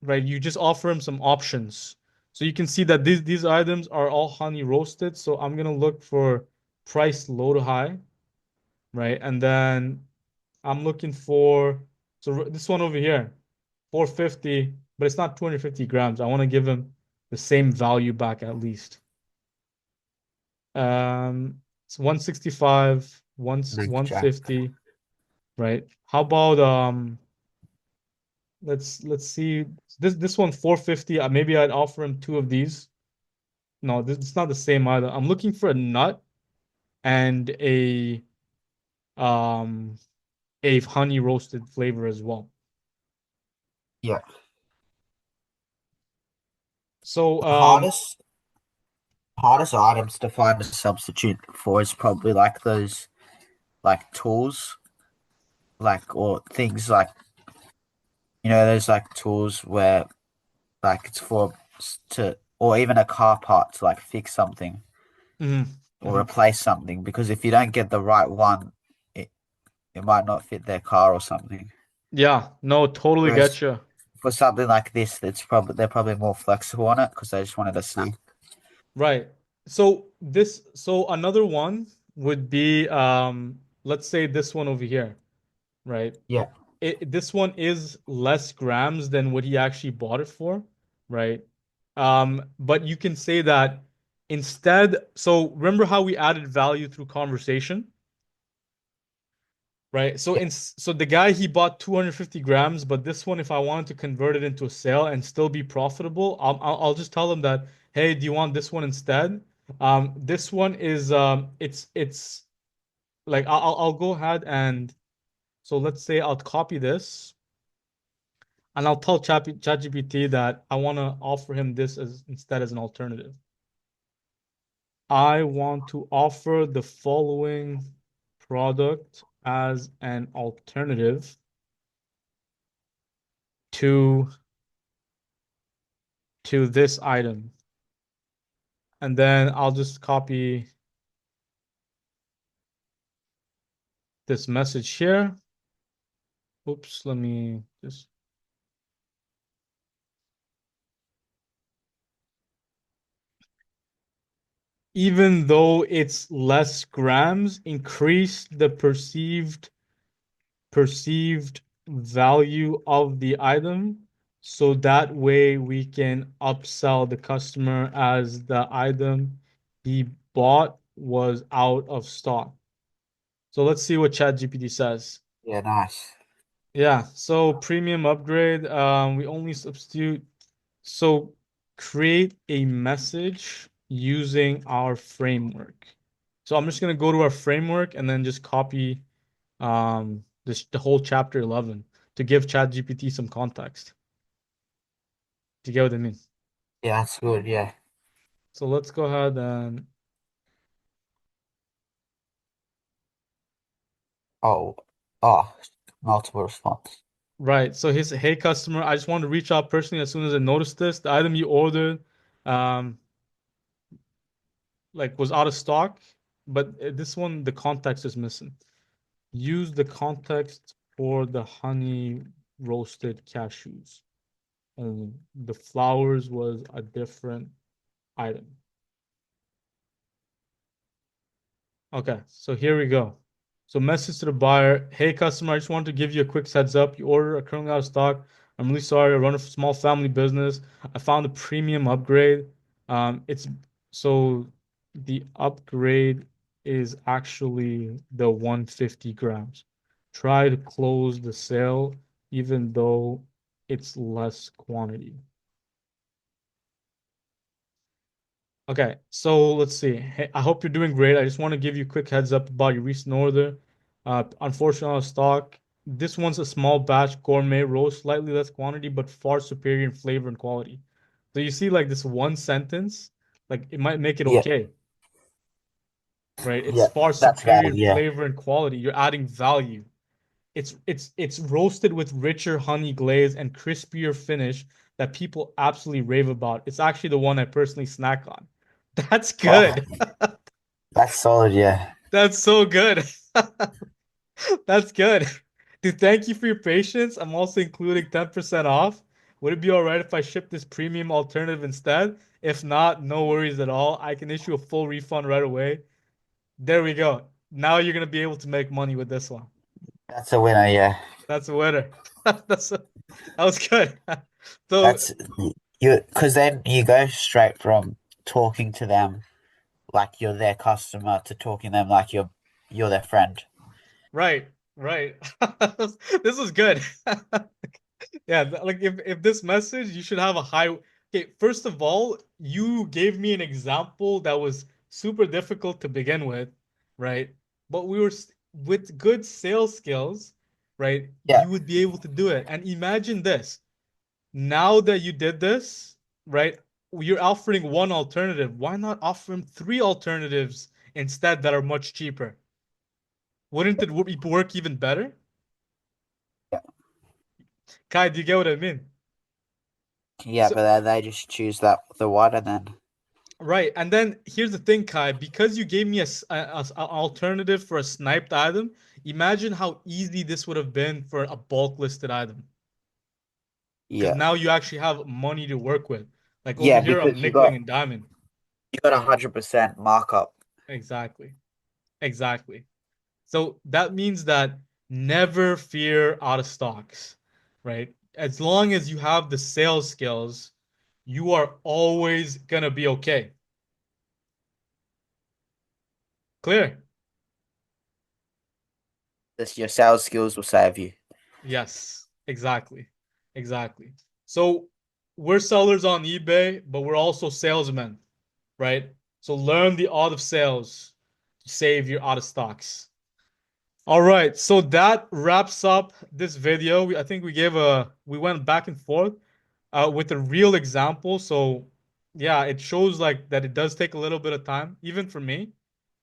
right? You just offer him some options. So you can see that these items are all honey roasted. So I'm gonna look for price low to high, right? And then I'm looking for this one over here, 450, but it's not 250 grams. I want to give him the same value back at least. It's 165, Thanks, Jack. 150, right? How about let's see this one 450. Maybe I'd offer him two of these. No, this it's not the same either. I'm looking for a nut and um a honey roasted flavor as well. Yeah. So The hardest items to find a substitute for is probably like those like tools, like or things like there's like tools where like it's for to or even a car part to like fix something mhm, or mhm. replace something because if you don't get the right one, it it might not fit their car or something. Yeah, no, totally Whereas get you. for something like this, they're probably more flexible on it because they just wanted to snap. Right. So another one would be let's say this one over here, right? Yeah, This one is less grams than what he actually bought it for, right? But you can say that instead, so remember how we added value through conversation? Right. yeah, So the guy he bought 250 grams, but this one, if I wanted to convert it into a sale and still be profitable, I'll just tell him that, hey, do you want this one instead? This one is it's like I'll go ahead and so let's say I'll copy this and I'll tell ChatGPT that I want to offer him this as instead as an alternative. I want to offer the following product as an alternative to this item. And then I'll just copy this message here. Oops, let me just, even though it's less grams, increase the perceived value of the item. So that way we can upsell the customer as the item he bought was out of stock. So let's see what ChatGPT says. yeah. Nice. Yeah, so premium upgrade, we only substitute. So create a message using our framework. So I'm just gonna go to our framework and then just copy this the whole chapter 11 to give ChatGPT some context. Do you get what I mean? Yeah, that's good. Yeah. So let's go ahead and Oh, oh, multiple response. right. So his hey customer, I just wanted to reach out personally as soon as I noticed this. The item you ordered, um, like was out of stock, but this one the context is missing. Use the context for the honey roasted cashews. And the flowers was a different item. Okay, so here we go. So message to the buyer, hey customer, I just wanted to give you a quick heads up. Your order are currently out of stock. I'm really sorry. I run a small family business. I found a premium upgrade. It's so the upgrade is actually the 150 grams. try to close the sale even though it's less quantity. Okay, so let's see. Hey, I hope you're doing great. I just want to give you a quick heads up about your recent order. Unfortunately, out of stock. This one's a small batch gourmet roast, slightly less quantity, but far superior in flavor and quality. So you see, like this one sentence, like it might make it Yeah, okay, right? It's yeah, far that's superior valid. in Yeah, flavor and quality. You're adding value. It's roasted with richer honey glaze and crispier finish that people absolutely rave about. It's actually the one I personally snack on. That's oh, good. that's solid. Yeah, That's so good. That's good. Dude, thank you for your patience. I'm also including 10% off. Would it be all right if I ship this premium alternative instead? If not, no worries at all. I can issue a full refund right away. There we go. Now you're gonna be able to make money with this one. that's a winner. Yeah, That's a winner. That was good. So that's you because then you go straight from talking to them like you're their customer to talking to them like you're their friend. right, right. This was good. Yeah, like if this message, you should have a high. Okay, first of all, you gave me an example that was super difficult to begin with, right? But with good sales skills, right? Yeah, You would be able to do it. And imagine this. Now that you did this, right? You're offering one alternative. Why not offer him three alternatives instead that are much cheaper? Wouldn't it work even better? yeah, Kai, do you get what I mean? yeah, So but they just choose that the one and then right, and then here's the thing, Kai. Because you gave me an alternative for a sniped item, imagine how easy this would have been for a bulk listed item. Because yeah, now you actually have money to work with. Like over yeah, here, I'm because nickeling and diming. you got a Right. 100% markup. Exactly. Exactly. So that means that never fear out of stocks, right? As long as you have the sales skills, you are always gonna be okay. Clear? This your sales skills will save you. Yes, exactly. Exactly. So we're sellers on eBay, but we're also salesmen, right? So learn the art of sales to save your out of stocks. All right, so that wraps up this video. I think we went back and forth with a real example. So yeah, it shows like that it does take a little bit of time, even for me.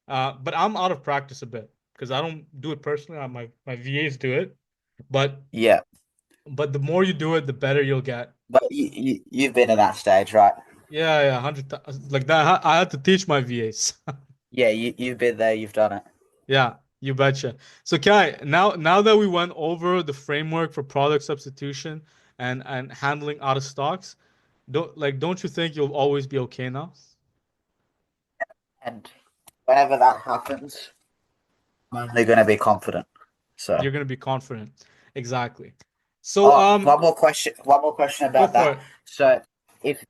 But I'm out of practice a bit because I don't do it personally. My VAs do it. But Yeah, but the more you do it, the better you'll get. but you've been at that stage, right? Yeah, yeah, like that. I had to teach my VAs. Yeah, you've been there, you've done it. Yeah, you betcha. So Kai, now that we went over the framework for product substitution and handling out of stocks, don't you think you'll always be okay now? And whenever that happens, I'm only going to be confident. So, You're gonna be confident. Exactly. So oh, one more question. One more question go about for that. it. So, if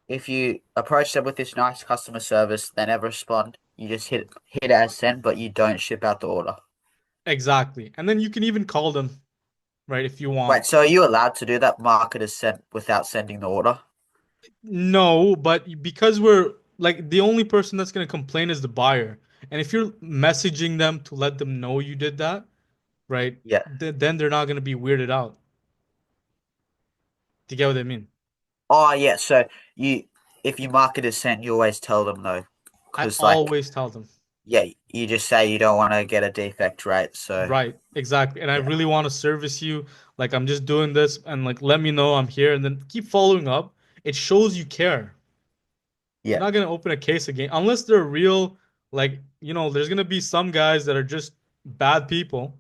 if you approach them with this nice customer service, they never respond. You just hit it as send, but you don't ship out the order. Exactly. And then you can even call them, right, if you want. Wait, so are you allowed to do that? Mark it as sent without sending the order? No, but because we're like the only person that's gonna complain is the buyer. And if you're messaging them to let them know you did that, right, Yeah. then they're not gonna be weirded out. Do you get what I mean? Oh, yeah. So you, if you mark it as sent, you always tell them though, I because like, always tell them. yeah, you just say you don't want to get a defect rate. So Right, exactly. And I yeah, really want to service you. Like I'm just doing this and like let me know I'm here and then keep following up. It shows you care. You're yeah, not gonna open a case again unless they're real, like, there's gonna be some guys that are just bad people,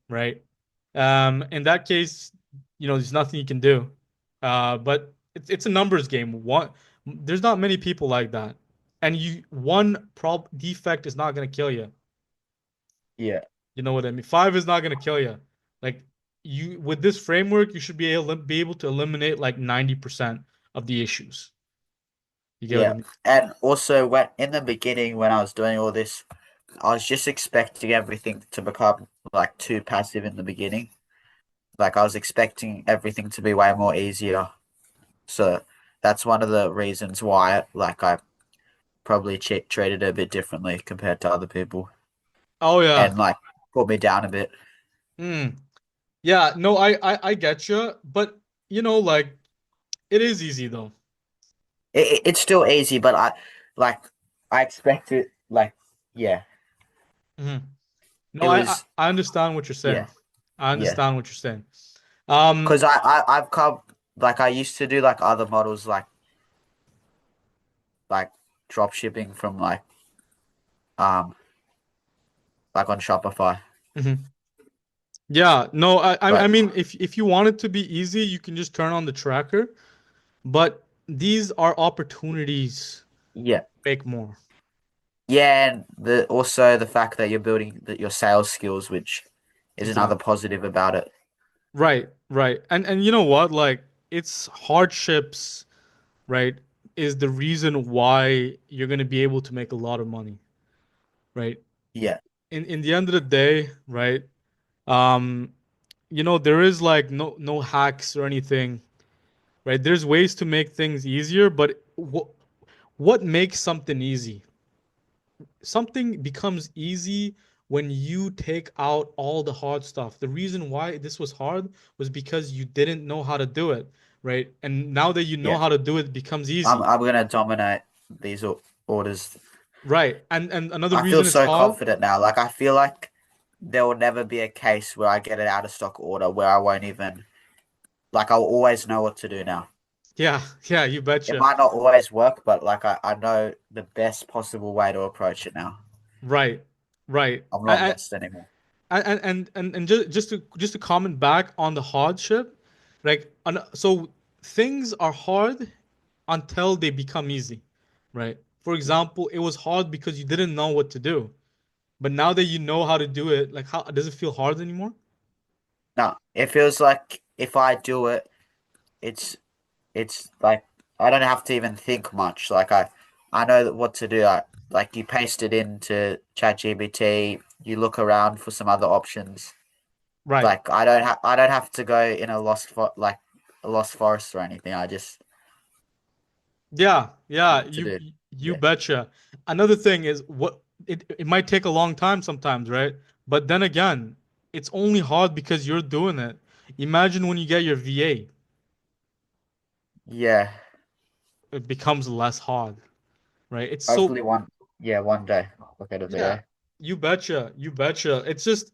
right? In that case, there's nothing you can do. But it's a numbers game. There's not many people like that. And one prob defect is not gonna kill you. yeah, You know what I mean? Five is not gonna kill you. Like you with this framework, you should be able to eliminate like 90% of the issues. You get what I yeah. mean? And also, when in the beginning, when I was doing all this, I was just expecting everything to become like too passive in the beginning. Like I was expecting everything to be way more easier. So that's one of the reasons why like I probably treated it a bit differently compared to other people Oh yeah. and like put me down a bit. Mm. Yeah, no, I get you, but like it is easy though. It's still easy, but like I expect it like yeah. Hmm. No, It was I understand what you're saying. yeah, I yeah. understand what you're saying. Um, Because I've come like I used to do like other models like drop shipping from um like on Shopify. mhm. Yeah, no, I But mean if you want it to be easy, you can just turn on the tracker, but these are opportunities yeah. to make more. Yeah, and the also the fact that you're building your sales skills, which is another Exactly. positive about it. Right, right. And you know what? Like it's hardships, right, is the reason why you're going to be able to make a lot of money, right? Yeah, In the end of the day, right? Um, there is like no hacks or anything, right? There's ways to make things easier, but what makes something easy? Something becomes easy when you take out all the hard stuff. The reason why this was hard was because you didn't know how to do it, right? And now that you know yeah. how to do it, it becomes I'm easy. I'm gonna dominate these orders. Right. And another I feel reason it's so hard. confident now. Like I feel like there will never be a case where I get an out of stock order where I won't even like I'll always know what to do now. Yeah, yeah, you It betcha. might not always work, but like I know the best possible way to approach it now. Right. Right. I'm not lost anymore. And just to comment back on the hardship, like so things are hard until they become easy, right? For example, it was hard because you didn't know what to do. But now that you know how to do it, like how does it feel hard anymore? No, it feels like if I do it, it's it's like I don't have to even think much. Like I know what to do. Like you paste it into ChatGPT, you look around for some other options. Right. Like I don't have to go in a lost forest or anything. I just Yeah, know yeah, what to do. you Yeah. betcha. Another thing is what it might take a long time sometimes, right? But then again, it's only hard because you're doing it. Imagine when you get your VA, Yeah. it becomes less hard, right? It's so Hopefully one day I'll get a yeah, VA. you betcha, you betcha. It's just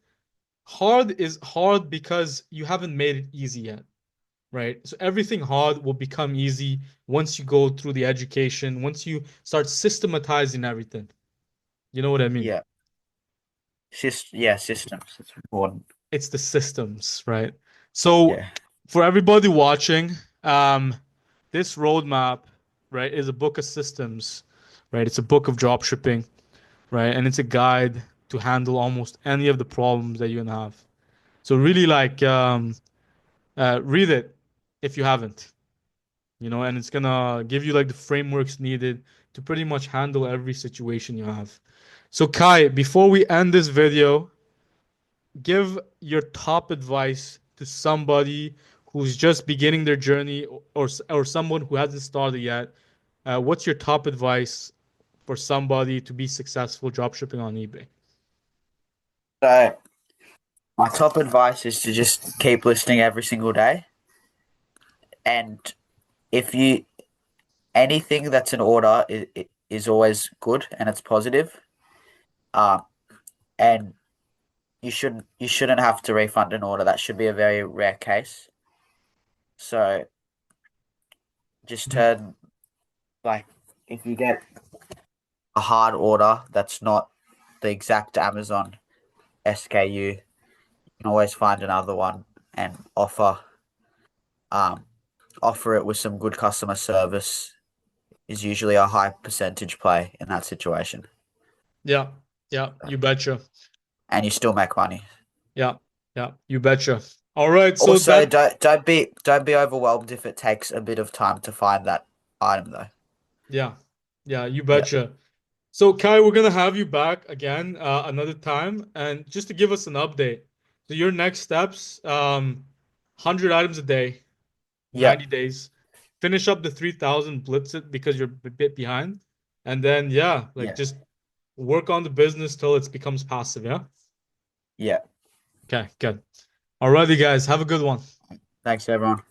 hard is hard because you haven't made it easy yet, right? So everything hard will become easy once you go through the education, once you start systematizing everything. You know what I mean? Yeah. Yeah, systems. It's important. It's the systems, right? So Yeah. for everybody watching, this roadmap, right, is a book of systems, right? It's a book of dropshipping, right? And it's a guide to handle almost any of the problems that you're gonna have. So really like read it if you haven't, and it's gonna give you like the frameworks needed to pretty much handle every situation you have. So Kai, before we end this video, give your top advice to somebody who's just beginning their journey or someone who hasn't started yet. What's your top advice for somebody to be successful dropshipping on eBay? So my top advice is to just keep listing every single day. And if you anything that's an order is always good and it's positive. Um, and you shouldn't have to refund an order. That should be a very rare case. So just Mhm. turn like if you get a hard order that's not the exact Amazon SKU, you can always find another one and um offer it with some good customer service is usually a high percentage play in that situation. Yeah, yeah, you betcha. And you still make money. Yeah, yeah, you betcha. All right, so Also, that don't be overwhelmed if it takes a bit of time to find that item though. yeah, yeah, you Yeah. betcha. So Kai, we're gonna have you back again another time, and just to give us an update. So your next steps, 100 items a day, Yep. 90 days. Finish up the 3,000, blitz it because you're a bit behind, and then yeah, like Yeah. just work on the business till it becomes passive. Yeah. Yeah. Okay, good. Alrighty, guys, have a good one. Thanks, everyone.